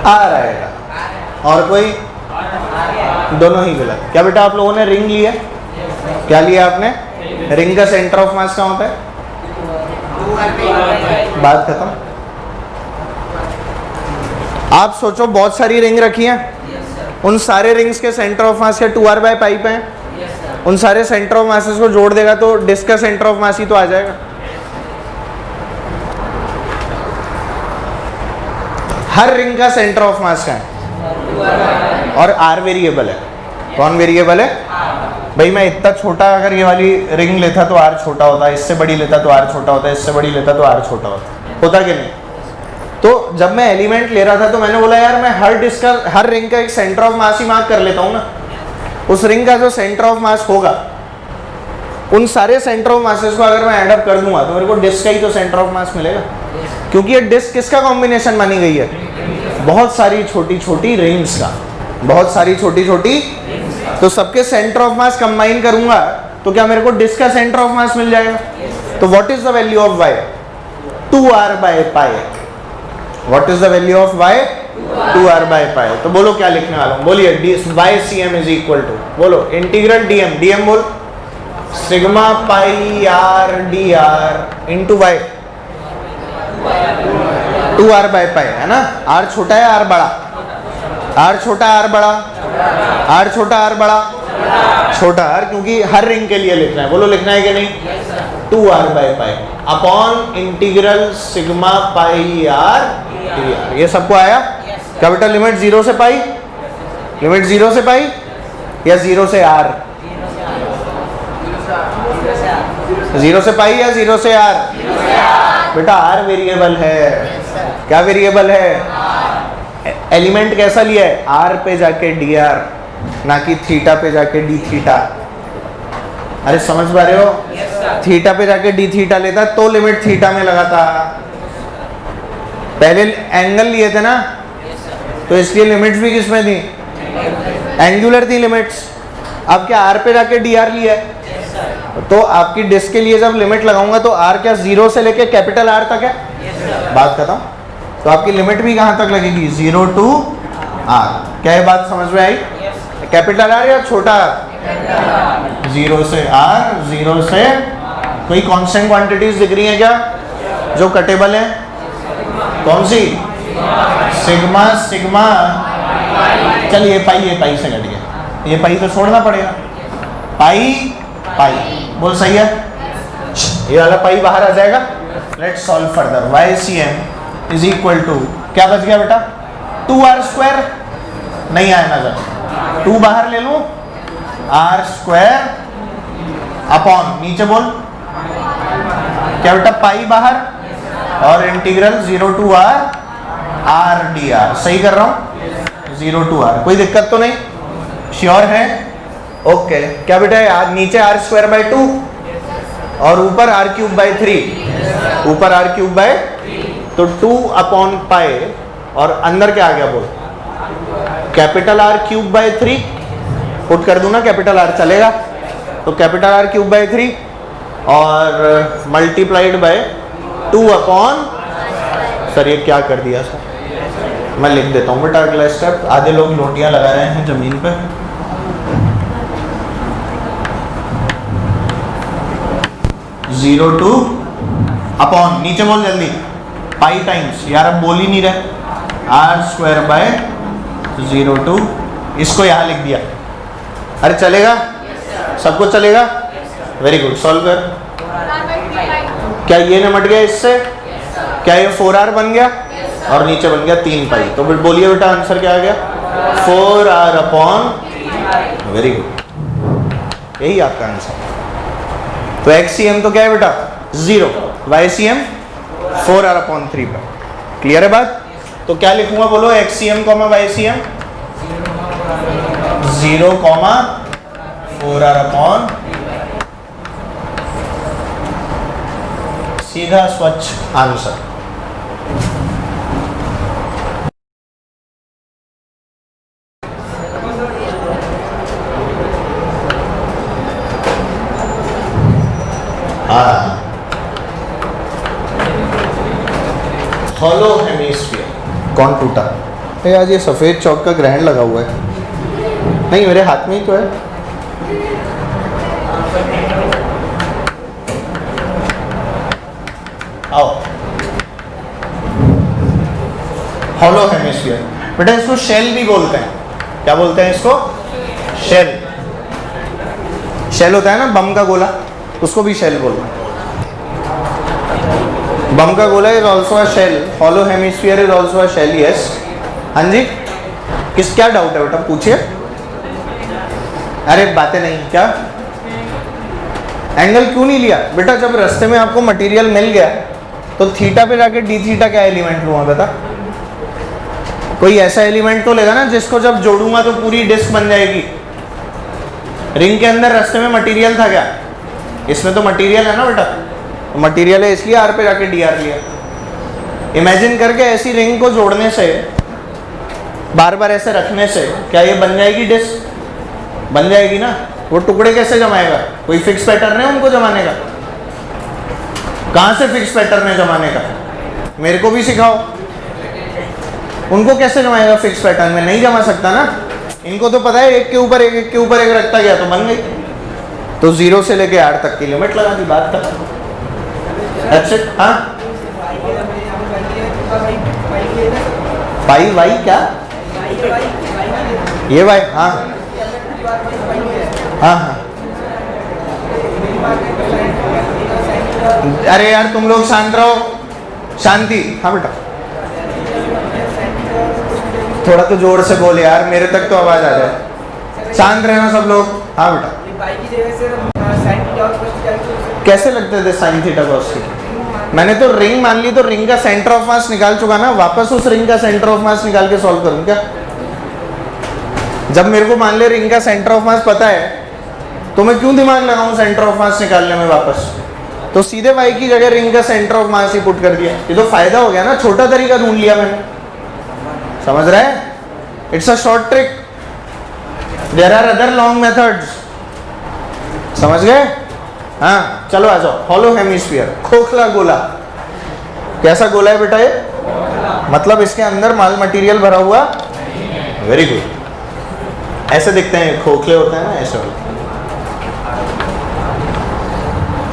आर आएगा, और कोई, दोनों ही गलत। क्या बेटा आप लोगों ने रिंग लिया, क्या लिया आपने, रिंग का सेंटर ऑफ मास कहाँ होता है, बात खत्म। आप सोचो बहुत सारी रिंग रखी हैं, उन सारे रिंग्स के सेंटर ऑफ मास के 2r बाय पाई पे हैं, उन सारे सेंटर ऑफ मासेस को जोड़ देगा तो डिस्क का सेंटर ऑफ मास ही तो आ जाएगा। हर रिंग का सेंटर ऑफ मास का है, और r वेरिएबल है, कौन वेरिएबल है भाई, मैं इतना छोटा अगर ये वाली रिंग लेता तो r छोटा होता, इससे बड़ी लेता तो r छोटा होता, इससे बड़ी लेता तो r छोटा होता कि नहीं? तो जब मैं एलिमेंट ले रहा था तो मैंने बोला यार मैं हर डिस्क का, हर रिंग का एक centre of mass he mark कर लेता हूँ ना, उस रिंग का जो सेंटर ऑफ मास होगा उन सारे सेंटर ऑफ मासेस को अगर मैं ऐड अप कर दूंगा तो मेरे को डिस्क का ही तो सेंटर ऑफ मास मिलेगा, क्योंकि ये डिस्क किसका कॉम्बिनेशन मानी गई है, बहुत सारी छोटी छोटी रिंग्स का, बहुत सारी छोटी छोटी, तो सबके सेंटर ऑफ मास कंबाइन करूंगा तो क्या मेरे को डिस्क का सेंटर ऑफ मास मिल जाएगा। तो what is the value of y, 2r by pi, what is the value of y, 2r by pi. तो बोलो क्या लिखने वाला हूँ, बोलिए, ycm इज इक्वल टू, बोलो इंटीग्रल dm, dm बोल, sigma pi R D R into Y, 2r by pi है ना, r छोटा है r बड़ा, r छोटा r बड़ा, r छोटा r बड़ा, छोटा r, क्योंकि हर रिंग के लिए लिखना है, बोलो लिखना है कि नहीं, 2r by pi upon integral sigma pi R D R. ये सबको आया? क्या बेटा लिमिट 0 से पाई, लिमिट 0 से पाई या 0 से r, 0 से पाई या 0 से r, बेटा r वेरिएबल है, क्या वेरिएबल है? एलिमेंट कैसा लिया है? आर पे जाके डी आर, ना कि थीटा पे जाके डी थीटा। अरे समझ पा रहे हो? थीटा पे जाके डी थीटा लेता तो लिमिट थीटा में लगाता। पहले एंगल लिए थे ना, तो इसलिए लिमिट्स भी किसमें थी? एंगुलर थी लिमिट्स। अब क्या आर पे जाके डी आर लिया है, तो आपकी डिस्क के लिए जब लिमिट लगाऊंगा तो आर क्या 0 से लेके कैपिटल आर तक है? बात खत्म। तो आपकी लिमिट भी कहां तक लगेगी? 0 टू आर। क्या ये बात समझ में आई? कैपिटल आर या छोटा आर? 0 से आर, 0 से कोई कांस्टेंट क्वांटिटीज दिख रही हैं क्या जो कटेबल है? कौन सी? Sigma, sigma. चल ये पाई से घट गया, ये पाई तो छोड़ना पड़ेगा। पाई पाई बोल सही है, ये वाला पाई बाहर आ जाएगा। Let's solve further. YCM is equal to क्या बच गया बेटा? 2r²। नहीं आया नजर, 2 बाहर ले लूं, r² अपॉन नीचे बोल क्या बेटा? पाई बाहर और इंटीग्रल 0 टू r dr। सही कर रहा हूं? 0 टू r। कोई दिक्कत तो नहीं? श्योर है? ओके। क्या बेटा है? आज नीचे r²/2 और ऊपर r³/3। ऊपर r³/, तो 2 अपॉन पाई और अंदर क्या आ गया बोल? Capital r³/3। पुट कर दूं ना कैपिटल R, चलेगा? तो कैपिटल r³/3 और मल्टीप्लाइड बाय 2 अपॉन, सर ये क्या कर दिया सर? मैं लिख देता हूँ बेटा अगला स्टेप। आधे लोग लोटियां लगा रहे हैं जमीन पे। 0 टू अपॉन नीचे बोल जल्दी, पाई टाइम्स, यार अब बोल ही नहीं रहे, r²/0 टू, इसको यहां लिख दिया। अरे चलेगा? सबको चलेगा? Very good. सॉल्व कर। क्या ये निमट गया इससे? क्या ये 4r बन गया? और नीचे बन गया 3 पाई। तो बोलिए बेटा आंसर क्या आ गया? 4r upon. वेरी गुड, यही आपका आंसर। तो XCM तो क्या है बेटा? 0। YCM 4r अपॉन 3 पर। क्लियर है बात? तो क्या लिखूंगा बोलो? XCM, YCM 0, 4r अपॉन, सीधा स्वच्छ आंसर। Hollow hemisphere. कौन टूटा? आज ये सफेद चौक का ग्रहण लगा हुआ है। नहीं, मेरे हाथ में ही तो है। आओ। हॉलो हेमिस्फीयर बेटा, इसको शेल भी बोलते हैं। क्या बोलते हैं इसको? शेल। शेल होता है ना बम का गोला, उसको भी शेल बोलते हैं। बम का गोला is also a shell. Hollow hemisphere is also a shell. Yes. हाँ जी, क्या डाउट है बेटा? पूछिए। अरे बातें नहीं। क्या एंगल क्यों नहीं लिया बेटा? जब रास्ते में आपको मटेरियल मिल गया तो थीटा पे जाके डी थीटा क्या एलिमेंट लूंगा बेटा? कोई ऐसा एलिमेंट तो लेगा ना जिसको जब जोड़ूंगा तो पूरी डिस्क बन जाएगी। रिंग के अंदर रास्ते में मटेरियल था क्या? इसमें तो मटेरियल है ना बेटा, तो मटेरियल है इसलिए आर पे जाके डी आर लिया। इमेजिन करके ऐसी रिंग को जोड़ने से, बार बार ऐसे रखने से क्या ये बन जाएगी डिस्क? बन जाएगी ना। वो टुकड़े कैसे जमाएगा? कोई फिक्स पैटर्न है उनको जमाने का? कहाँ से फिक्स पैटर्न है जमाने का? मेरे को भी सिखाओ। उनको कैसे जमाएगा फिक्स पैटर्न में? नहीं जमा सकता ना। इनको तो पता है एक के ऊपर एक, एक के ऊपर एक रखता गया तो बन गई। तो 0 से लेके R तक की लिमिट लगा दी, बात खत्म। That's it। हाँ, पाई वाई क्या? ये वाई। हाँ हाँ हाँ। अरे यार तुम लोग शांत रहो। शांति। हाँ बेटा, थोड़ा तो जोर से बोल यार, मेरे तक तो आवाज आ जाए। शांत रहना सब लोग। हाँ बेटा। कैसे लगते थे साइन थीटा कॉस थीटा? मैंने तो रिंग मान ली, तो रिंग का सेंटर ऑफ मास निकाल चुका ना, वापस उस रिंग का सेंटर ऑफ मास निकाल के सॉल्व करूं क्या? जब मेरे को मान ले रिंग का सेंटर ऑफ मास पता है, तो मैं क्यों दिमाग लगाऊं सेंटर ऑफ मास निकालने में वापस? तो सीधे y की जगह रिंग का centre of mass he put कर दिया। ये तो फायदा हो गया ना, छोटा तरीका ढूंढ लिया मैंने। समझ रहे हैं? It's a short trick, there are other long methods. समझ गए? हाँ चलो आ जाओ। हॉलो हेमिस्फीयर, खोखला गोला। कैसा गोला है बेटा ये? मतलब इसके अंदर माल मटेरियल भरा हुआ। Very good. ऐसे दिखते हैं, खोखले होते हैं ना, ऐसे होते हैं।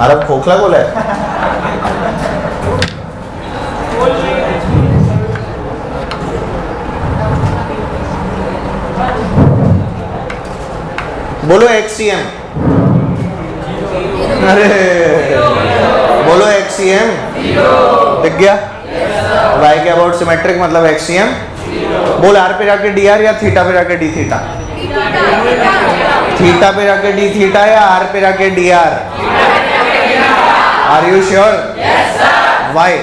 अरब खोखला गोला है। बोलो एक्सीएम। अरे बोलो एक्सीएम। दिख गया? वाई के अबाउट सिमेट्रिक मतलब एक्सीएम। बोल आर पे जाके डी आर या थीटा पे जाके डी थीटा? थीटा पे जाके डी थीटा या आर पे जाके D R? Are you sure? Why?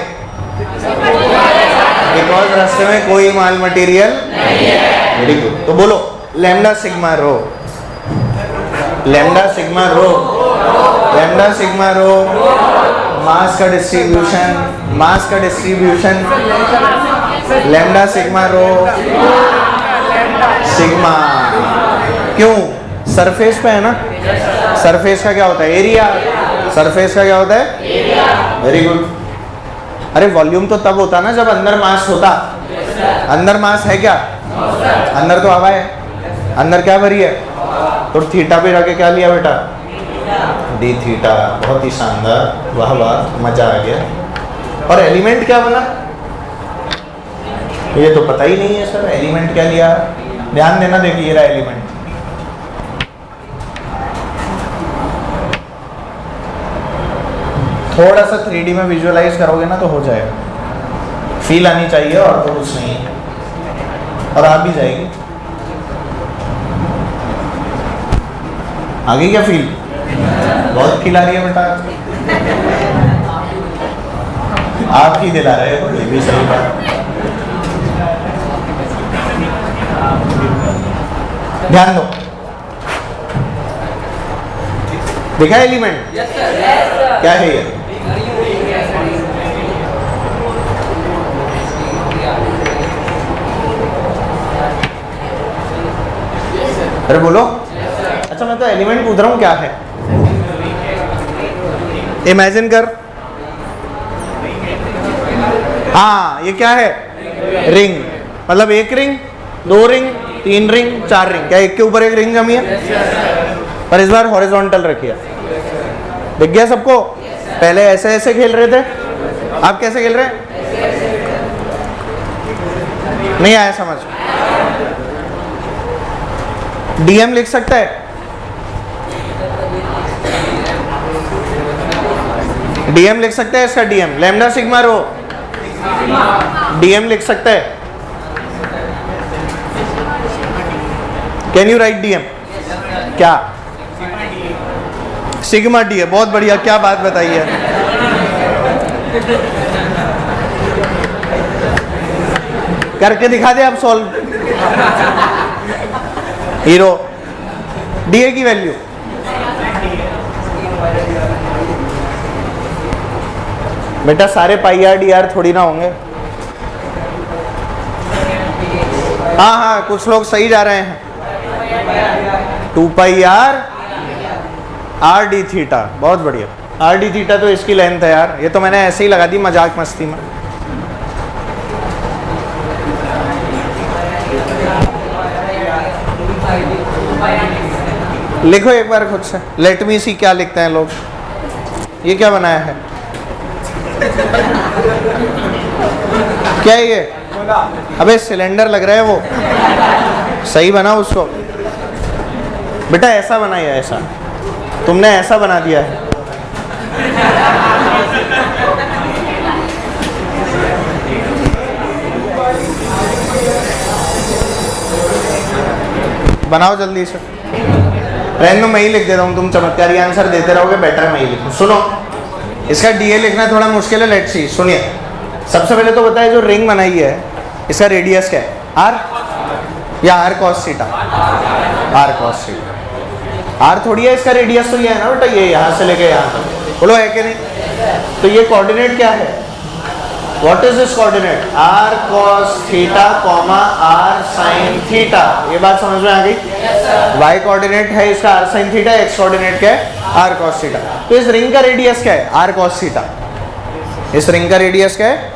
Because रास्ते में कोई माल मटेरियल नहीं है। Very good. तो बोलो lambda sigma rho. Lambda sigma rho, lambda sigma rho mass का डिस्ट्रीब्यूशन, मास का distribution lambda sigma rho sigma. क्यों? सरफेस पे है ना। सरफेस का क्या होता है? एरिया। सरफेस का क्या होता है? Very good. अरे वॉल्यूम तो तब होता ना जब अंदर मास होता। अंदर मास है क्या? अंदर तो हवा है। अंदर क्या भरी है? तो थीटा पे जाके क्या लिया बेटा? D theta. बहुत ही शानदार, वाह वाह, मजा आ गया। और एलिमेंट क्या बना? ये तो पता ही नहीं है सर, एलिमेंट क्या लिया? ध्यान देना, देखिए ये रहा एलिमेंट। थोड़ा सा 3D में विजुअलाइज करोगे ना तो हो जाएगा। फील आनी चाहिए और तो कुछ नहीं है, और आ भी जाएगी। आगे क्या फील? बहुत फील आ रही है बेटा। आप ही दिला रहे हो, ये भी सही बात। ध्यान दो, देखा एलिमेंट? क्या है ये? अरे बोलो। अच्छा मैं तो एलिमेंट पूछ रहा हूँ क्या है। इमेजिन कर। हाँ ये क्या है? रिंग। मतलब एक रिंग, दो रिंग, तीन रिंग, चार रिंग। क्या एक के ऊपर एक रिंग जमी है? पर इस बार हॉरिजॉन्टल रखिए। दिख गया सबको? पहले ऐसे ऐसे खेल रहे थे, आप कैसे खेल रहे हैं? नहीं आया समझ? डीएम लिख सकता है? डीएम लिख सकता है इसका? डीएम लैम्डा सिग्मा रो डीएम लिख सकता है? Can you right DM? क्या? सिग्मा डी है। बहुत बढ़िया, क्या बात बताई है। करके दिखा दे आप सॉल्व। हीरो डी ए की वैल्यू बेटा सारे पाई आर डी आर थोड़ी ना होंगे। हाँ हाँ कुछ लोग सही जा रहे हैं। 2 pi r are d theta. बहुत बढ़िया। आर डी थीटा तो इसकी लेंथ है यार। ये तो मैंने ऐसे ही लगा दी मजाक मस्ती में। लिखो एक बार खुद से। लेट मी सी क्या लिखते हैं लोग। ये क्या बनाया है? क्या है ये? अबे सिलेंडर लग रहा है वो। सही बना उसको। बेटा ऐसा बनाया, ऐसा तुमने ऐसा बना दिया है। बनाओ जल्दी से। रहने दो, मैं ही लिख देता हूँ। तुम चमत्कारी आंसर देते रहोगे, बेटर मैं ही लिखूँ। सुनो इसका डीए लिखना थोड़ा मुश्किल है, लेट्स सी। सुनिए, सबसे पहले तो बताइए जो रिंग बनाई है इसका रेडियस क्या है, आर या R cos theta? R cos theta. R थोड़ी है, इसका रेडियस तो ये है ना बेटा, ये यहाँ से लेके यहाँ तक, बोलो है कि नहीं? तो ये कोऑर्डिनेट क्या है? What is this coordinate? R cos theta comma R sine theta. ये बात समझ में आ गई? वाई कोऑर्डिनेट है इसका R sine theta, X coordinate क्या है? R cos theta. तो इस रिंग का रेडियस क्या है? R cos theta. इस रिंग का रेडियस क्या है?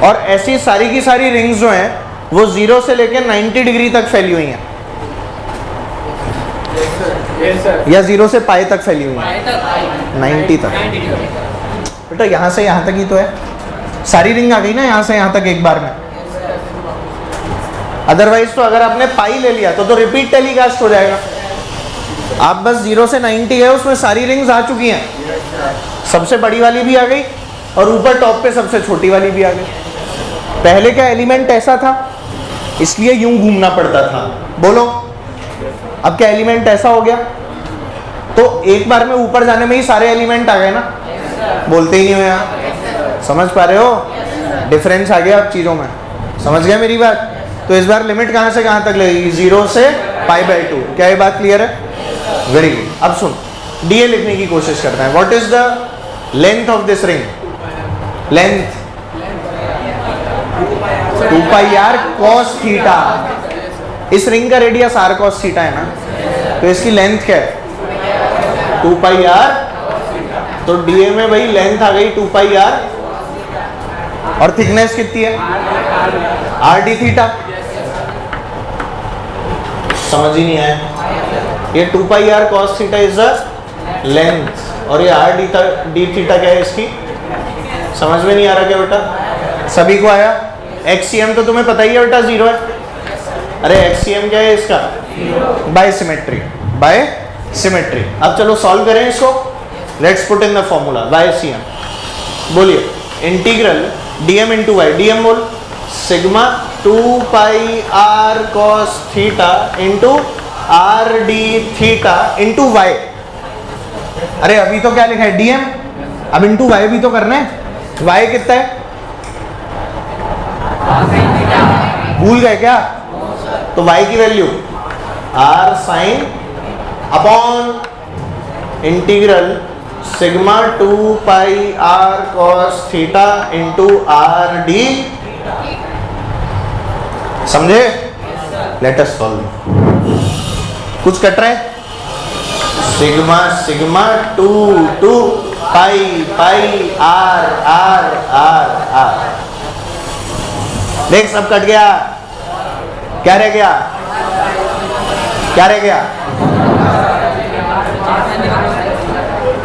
और ऐसी सारी की सारी रिंग्स जो हैं वो 0 से लेकर 90 डिग्री तक फैली हुई हैं, या 0 से पाई तक फैली हुई हैं? 90 तक। बेटा यहाँ से यहाँ तक ही तो है, सारी रिंग आ गई ना यहाँ से यहाँ तक एक बार में। अदरवाइज तो अगर आपने पाई ले लिया तो रिपीट टेलीकास्ट हो जाएगा। आप बस 0 से 90 है, उसमें सारी रिंग्स आ चुकी हैं, सबसे बड़ी वाली भी आ गई और ऊपर टॉप पे सबसे छोटी वाली भी आ गई। पहले का एलिमेंट ऐसा था इसलिए यूं घूमना पड़ता था, बोलो। अब क्या एलिमेंट ऐसा हो गया तो एक बार में ऊपर जाने में ही सारे एलिमेंट आ गए ना, बोलते ही नहीं हो यार। समझ पा रहे हो डिफरेंस आ गया अब चीज़ों में? समझ गया मेरी बात? तो इस बार लिमिट कहाँ से कहाँ तक लगेगी? 0 से π/2। क्या ये बात क्लियर है? Very good. अब सुन, डीए लिखने की कोशिश करते हैं। What is the length of this ring? Length 2πr cos theta. इस रिंग का रेडियस r cos थीटा है ना, तो इसकी लेंथ क्या है? 2πr। तो डीए में भाई लेंथ आ गई 2πr, और थिकनेस कितनी है? r d theta. समझ ही नहीं आया? ये 2πr cos theta is the length, और ये r d थीटा क्या है इसकी? समझ में नहीं आ रहा क्या बेटा? सभी को आया? एक्सीएम तो तुम्हें पता ही है बेटा, 0 है। अरे एक्सीएम क्या है इसका? By symmetry. By symmetry. अब चलो सॉल्व करें इसको। Let's put in the formula by cm. बोलिए, integral DM into y. Dm बोल, sigma 2πr cos theta into r d theta into y. अरे अभी तो क्या लिखा है? डीएम। अब इंटू वाई भी तो करना है। वाई कितना है? भूल गए क्या? तो y की value r sine upon integral sigma 2πr cos theta into r d. समझे? Let us solve. कुछ कट रहा है? Sigma sigma 2 pi r r r r. देख सब कट गया। क्या रह गया? क्या रह गया?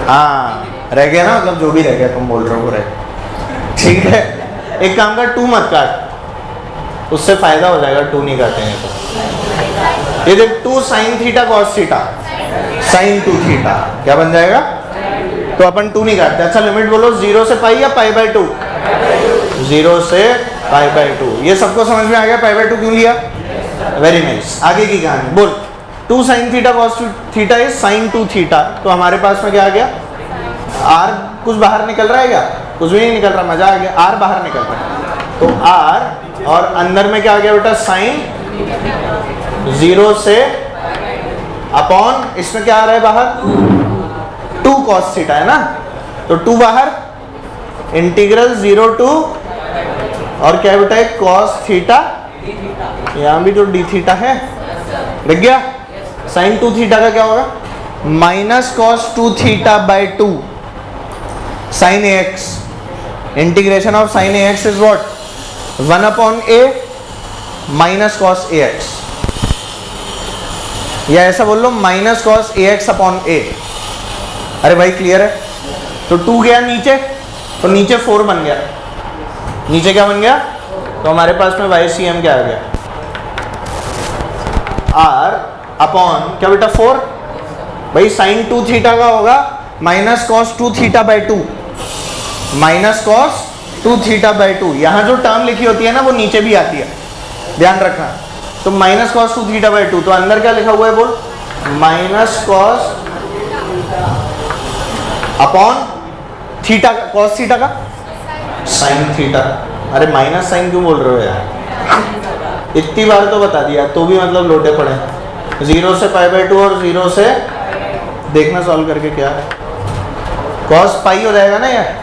हाँ रह गया ना, मतलब जो भी रह गया तुम बोल रहे हो वो रह। ठीक है, एक काम कर, 2 मत काट, उससे फायदा हो जाएगा। 2 नहीं काटेंगे तो ये देख 2 sine theta cos theta, sine 2 theta क्या बन जाएगा? तो अपन 2 नहीं काटते। अच्छा लिमिट बोलो, 0 से पाई या π/2? 0 से π/2। ये सबको समझ में आ गया π/2 क्यों लिया? Very nice. आगे की कहानी बोल। 2 sine theta cos theta is sine 2 theta. तो हमारे पास में क्या आ गया? आर कुछ बाहर निकल रहा है क्या? कुछ भी नहीं निकल रहा, मजा आ गया। आर बाहर निकल रहा है, तो आर और अंदर में क्या आ गया बेटा? साइन 0 से अपॉन, इसमें क्या आ रहा है बाहर? 2 cos थीटा है ना, तो 2 बाहर, इंटीग्रल 0 टू और क्या बेटा है? cos theta. यहाँ भी जो d थीटा है लग गया। साइन 2 थीटा का क्या होगा? Minus cos 2 theta by 2 sine ax। Integration of sine ax is what? 1 upon a minus cos ax, या ऐसा बोल लो minus cos ax upon a। अरे भाई क्लियर है? तो 2 गया नीचे, तो नीचे 4 बन गया। नीचे क्या बन गया? तो हमारे पास में YCM क्या आ गया? R अपॉन क्या बेटा? 4। भाई साइन 2 थीटा का होगा minus cos 2 theta by 2, minus cos 2 theta by 2। यहाँ जो टर्म लिखी होती है ना वो नीचे भी आती है, ध्यान रखना। तो माइनस cos 2 थीटा बाई 2, तो अंदर क्या लिखा हुआ है बोल? माइनस cos अपॉन थीटा का, कॉस थीटा का साइन थीटा। अरे माइनस साइन क्यों बोल रहे हो यार, इतनी बार तो बता दिया तो भी मतलब लोटे पड़े। 0 से π/2 और 0 से देखना सॉल्व करके क्या है, कॉस पाई हो जाएगा ना यार,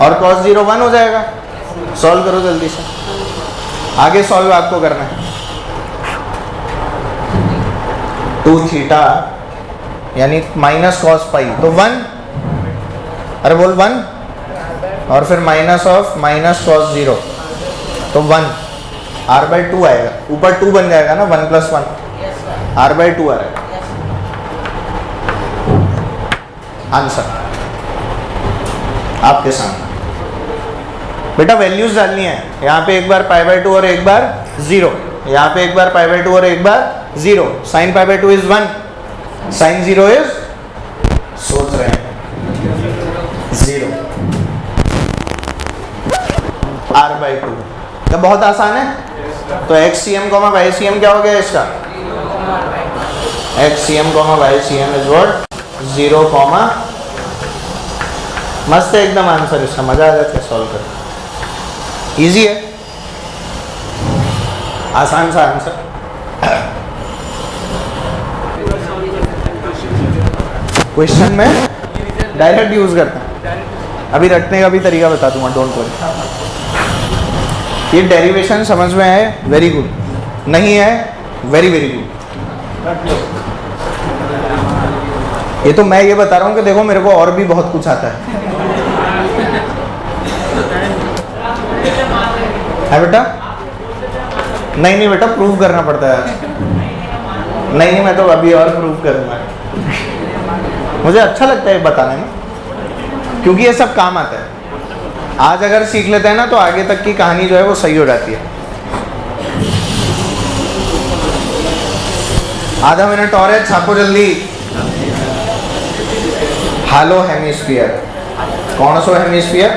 और कॉस 0 1 हो जाएगा। सॉल्व करो जल्दी से, आगे सॉल्व आपको करना है। 2 थीटा यानी माइनस कॉस पाई तो 1, अरे बोल 1, और फिर माइनस ऑफ माइनस कॉस 0 तो 1, r/2 आएगा, ऊपर 2 बन जाएगा ना, 1 + 1 r/2 आ रहा है आंसर आपके सामने। बेटा वैल्यूज डालनी है, यहाँ पे एक बार π/2 और एक बार 0, यहाँ पे एक बार π/2 और एक बार 0। साइन π/2 इज 1, साइन 0 इज, सोच रहे हैं 0, r/2। तो बहुत आसान है, तो xcm, ycm क्या हो गया इसका, xcm, ycm इज व्हाट 0, मस्त है एकदम आंसर इसका, मजा आ जाता है सॉल्व करके, इजी है, आसान सा आंसर। क्वेश्चन में डायरेक्ट यूज करते हैं, अभी रटने का भी तरीका बता दूंगा, डोंट वरी। ये डेरिवेशन समझ में है, वेरी गुड, नहीं है वेरी वेरी गुड। ये तो मैं ये बता रहा हूँ कि देखो मेरे को और भी बहुत कुछ आता है बेटा। नहीं बेटा, प्रूव करना पड़ता है। नहीं मैं तो अभी और प्रूव करूंगा, मुझे अच्छा लगता है बताने में, क्योंकि ये सब काम आता है। आज अगर सीख लेते हैं ना तो आगे तक की कहानी जो है वो सही हो जाती है। आधा मिनट और है, छापो जल्दी। हालो हेमिस्फीयर, कौन सा हेमिस्फीयर,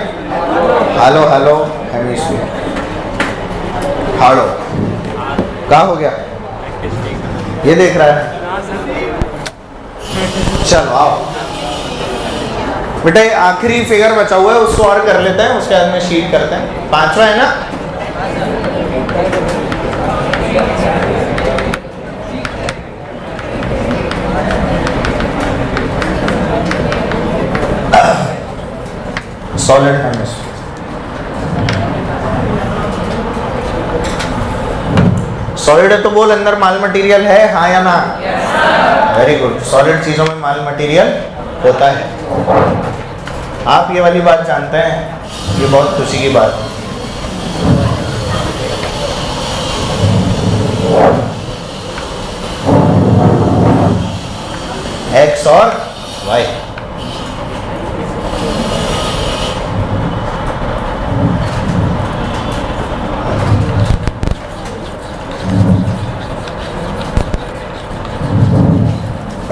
हालो हालो हेमिस्फीयर, हालो क्या हो गया, ये देख रहा है। चलो आओ बेटा, ये आखिरी फिगर बचा हुआ है, उसको और कर लेते हैं, उसके बाद में शीट करते हैं। 5वां है ना, सॉलिड हेमिस्फीयर। सॉलिड है तो बोल अंदर माल मटेरियल है, हाँ या ना। वेरी गुड, सॉलिड चीजों में माल मटेरियल होता है। आप ये वाली बात जानते हैं, ये बहुत खुशी की बात है। एक्स और वाई,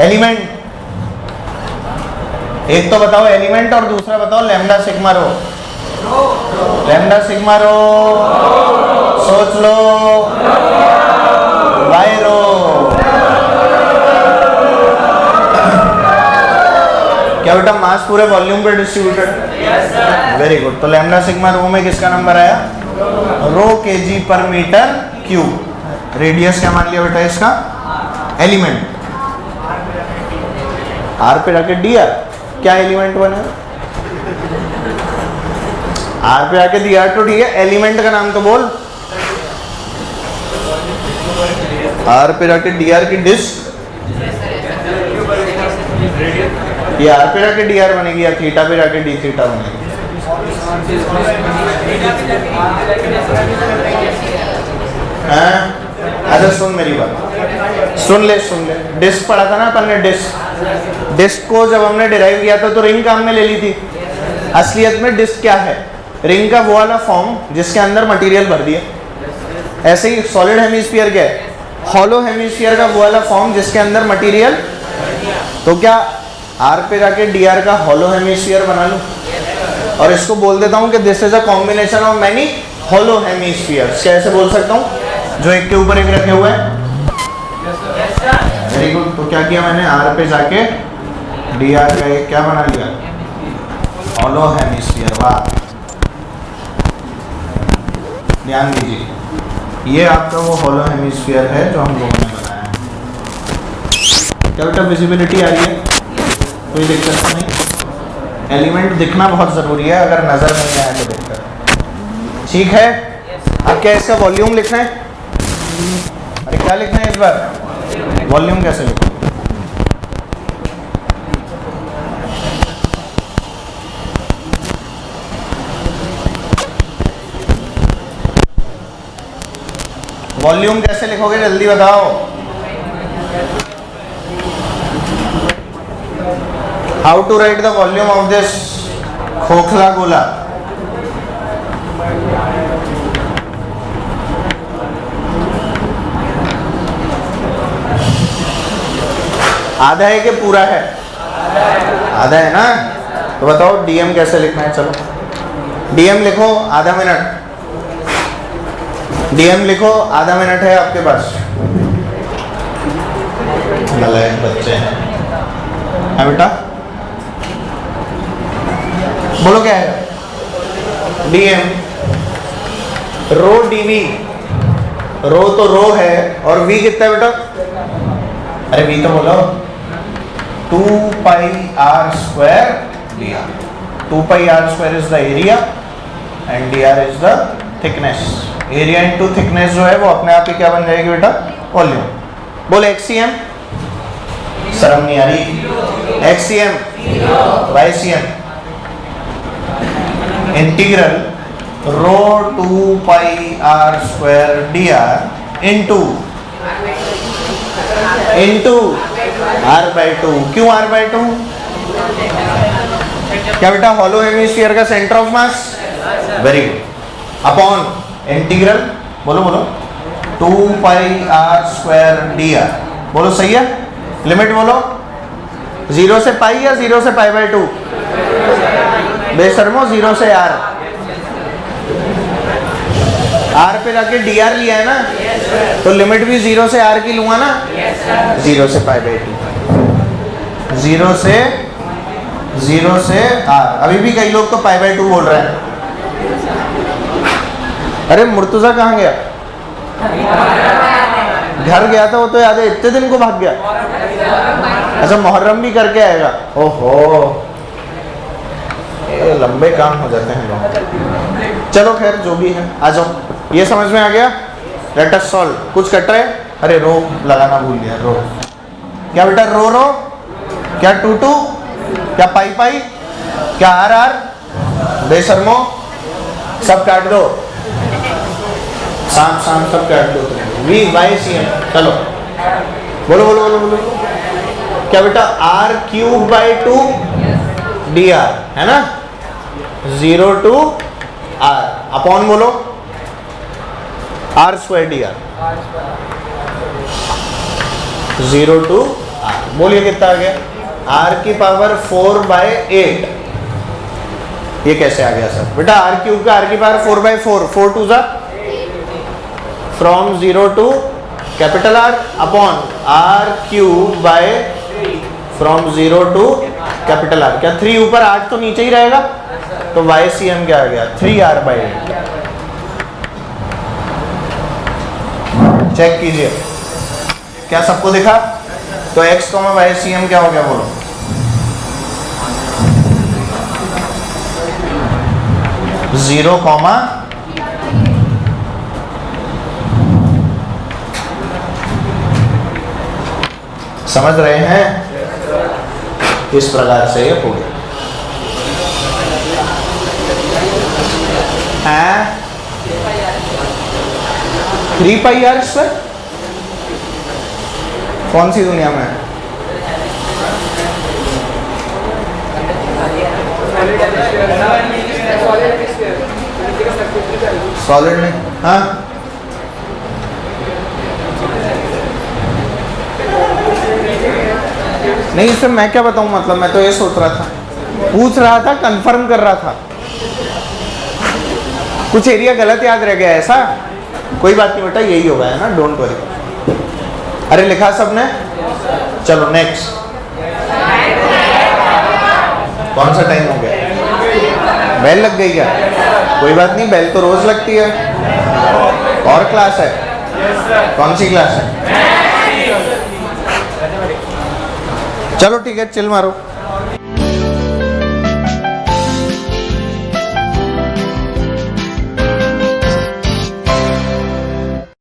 एलिमेंट, एक तो बताओ एलिमेंट और दूसरा बताओ lambda sigma rho. Lambda sigma रो, सोच लो, वाई रो। क्या बेटा मास पूरे वॉल्यूम पे डिस्ट्रीब्यूटेड? Very good. तो लैम्डा सिग्मा रो में किसका नंबर आया, रो kg पर मीटर क्यूब। रेडियस क्या मान लिया बेटा इसका, एलिमेंट। आर पे जाके डी आर, क्या एलिमेंट बना, आर पे आके डी आर तो ठीक है, एलिमेंट का नाम तो बोल। आर पे जाके डी आर की डिस्क, ये आर पे जाके डी आर बनेगी या थीटा पे जाके डी थीटा बनेगी। अच्छा सुन मेरी बात, सुन ले। डिस्क पढ़ा था ना अपन ने, डिस्क को जब हमने डिराइव किया था तो रिंग काम में ले ली थी। असलियत में डिस्क क्या है, रिंग का वो वाला फॉर्म जिसके अंदर मटेरियल भर दिया। ऐसे ही सॉलिड हेमिस्फीयर क्या है, हॉलो हेमिस्फीयर का वो वाला फॉर्म जिसके अंदर मटेरियल। तो क्या आर पे जाके डी आर का हॉलो हेमिस्फीयर बना लूं, और इसको बोल देता हूं कि this is a combination of many hollow hemispheres. कैसे बोल सकता हूं, जो एक के ऊपर एक रखे हुए हैं। Very good. तो क्या किया मैंने, आर पे जाके डी आर का एक क्या बना लिया, हॉलो हेमिस्फीयर, वाह, ध्यान दीजिए, ये आपका वो हॉलो हेमिस्फीयर है जो हम लोगों ने बनाया है। क्या बेटा विजिबिलिटी आ रही है? कोई दिक्कत तो नहीं? एलिमेंट दिखना बहुत ज़रूरी है, अगर नज़र नहीं आया तो दिक्कत। ठीक है, अब क्या इसका वॉल्यूम लिखना है? अरे क्या लिखना है इस बार? वॉल्यूम कैसे लिखो? वॉल्यूम कैसे लिखोगे जल्दी बताओ। How to write the volume of this खोखला गोला? आधा है कि पूरा है? आधा है ना, तो बताओ डीएम कैसे लिखना है। चलो डीएम लिखो, आधा मिनट। डीएम लिखो, आधा मिनट है आपके पास। नालायक बच्चे हैं। हाँ बेटा बोलो क्या है? डीएम रो डीवी। रो तो रो है और वी कितना है बेटा? अरे वी तो बोलो। 2 pi r square D r. 2 pi r square is the area and d r is the thickness. Area into thickness जो है वो अपने आप ही क्या बन जाएगी बेटा? वॉल्यूम। बोल एक्सीएम, शर्म नहीं आ रही? X cm, y cm, integral rho 2 pi r square D R into r by 2। क्यों आर बाई 2? क्या बेटा हॉलो हेमिस्फीयर का centre of mass? Very good. Upon integral बोलो बोलो 2 pi r square D r. बोलो सही है? लिमिट बोलो 0 से पाई या 0 से पाई बाई 2? बेशर्मो 0 से आर। आर पे जाके डी आर लिया है ना, तो लिमिट भी 0 से आर की लूंगा ना। 0 से पाई बाई 2, 0 से आर। अभी भी कई लोग तो पाई बाई 2 बोल रहे हैं। अरे मुर्तुजा कहाँ गया? घर गया था, वो तो याद है, इतने दिन को भाग गया। अच्छा मुहर्रम भी करके आएगा? ओहो, ये लंबे काम हो जाते हैं लोग। चलो खैर जो भी है, आ जाओ। ये समझ में आ गया? Late us solve. कुछ कट रहे? अरे रो लगाना भूल गया। रो क्या बेटा? रो रो क्या? 2 2 क्या? पाई पाई क्या? Are are? बेशर्मो सब काट दो, शाम शाम सब काट दो। V Y C M. चलो बोलो बोलो बोलो बोलो। क्या बेटा? R cube by 2 D R है ना? 0 to आर अपॉन बोलो R square D R. 0 to R. बोलिए कितना आ गया? आर की पावर 4 बाई 8। ये कैसे आ गया सर? बेटा आर क्यूब का आर की पावर 4 बाई 4, 4 2 जा, from 0 to capital R upon R cube by from 0 to capital R. क्या 3 ऊपर 8 तो नीचे ही रहेगा, तो वाई सी एम क्या आ गया? 3r by 8। चेक कीजिए क्या सबको दिखा? तो x, वाई सी एम क्या हो गया बोलो? जीरो कॉमा समझ रहे हैं? इस प्रकार से ये पूरे 3 पाई आर स्क्वायर कौन सी दुनिया में है? सॉलिड नहीं? हाँ नहीं, इससे मैं क्या बताऊं? मतलब मैं तो ये सोच रहा था, पूछ रहा था, कंफर्म कर रहा था। कुछ एरिया गलत याद रह गया ऐसा? कोई बात नहीं बेटा, यही होगा है ना, डोंट वरी। अरे लिखा सबने? चलो नेक्स्ट। कौन सा टाइम हो गया? बेल लग गई क्या? कोई बात नहीं, बेल तो रोज लगती है। और क्लास है? कौन सी क्लास है? चलो ठीक है, चिल मारो।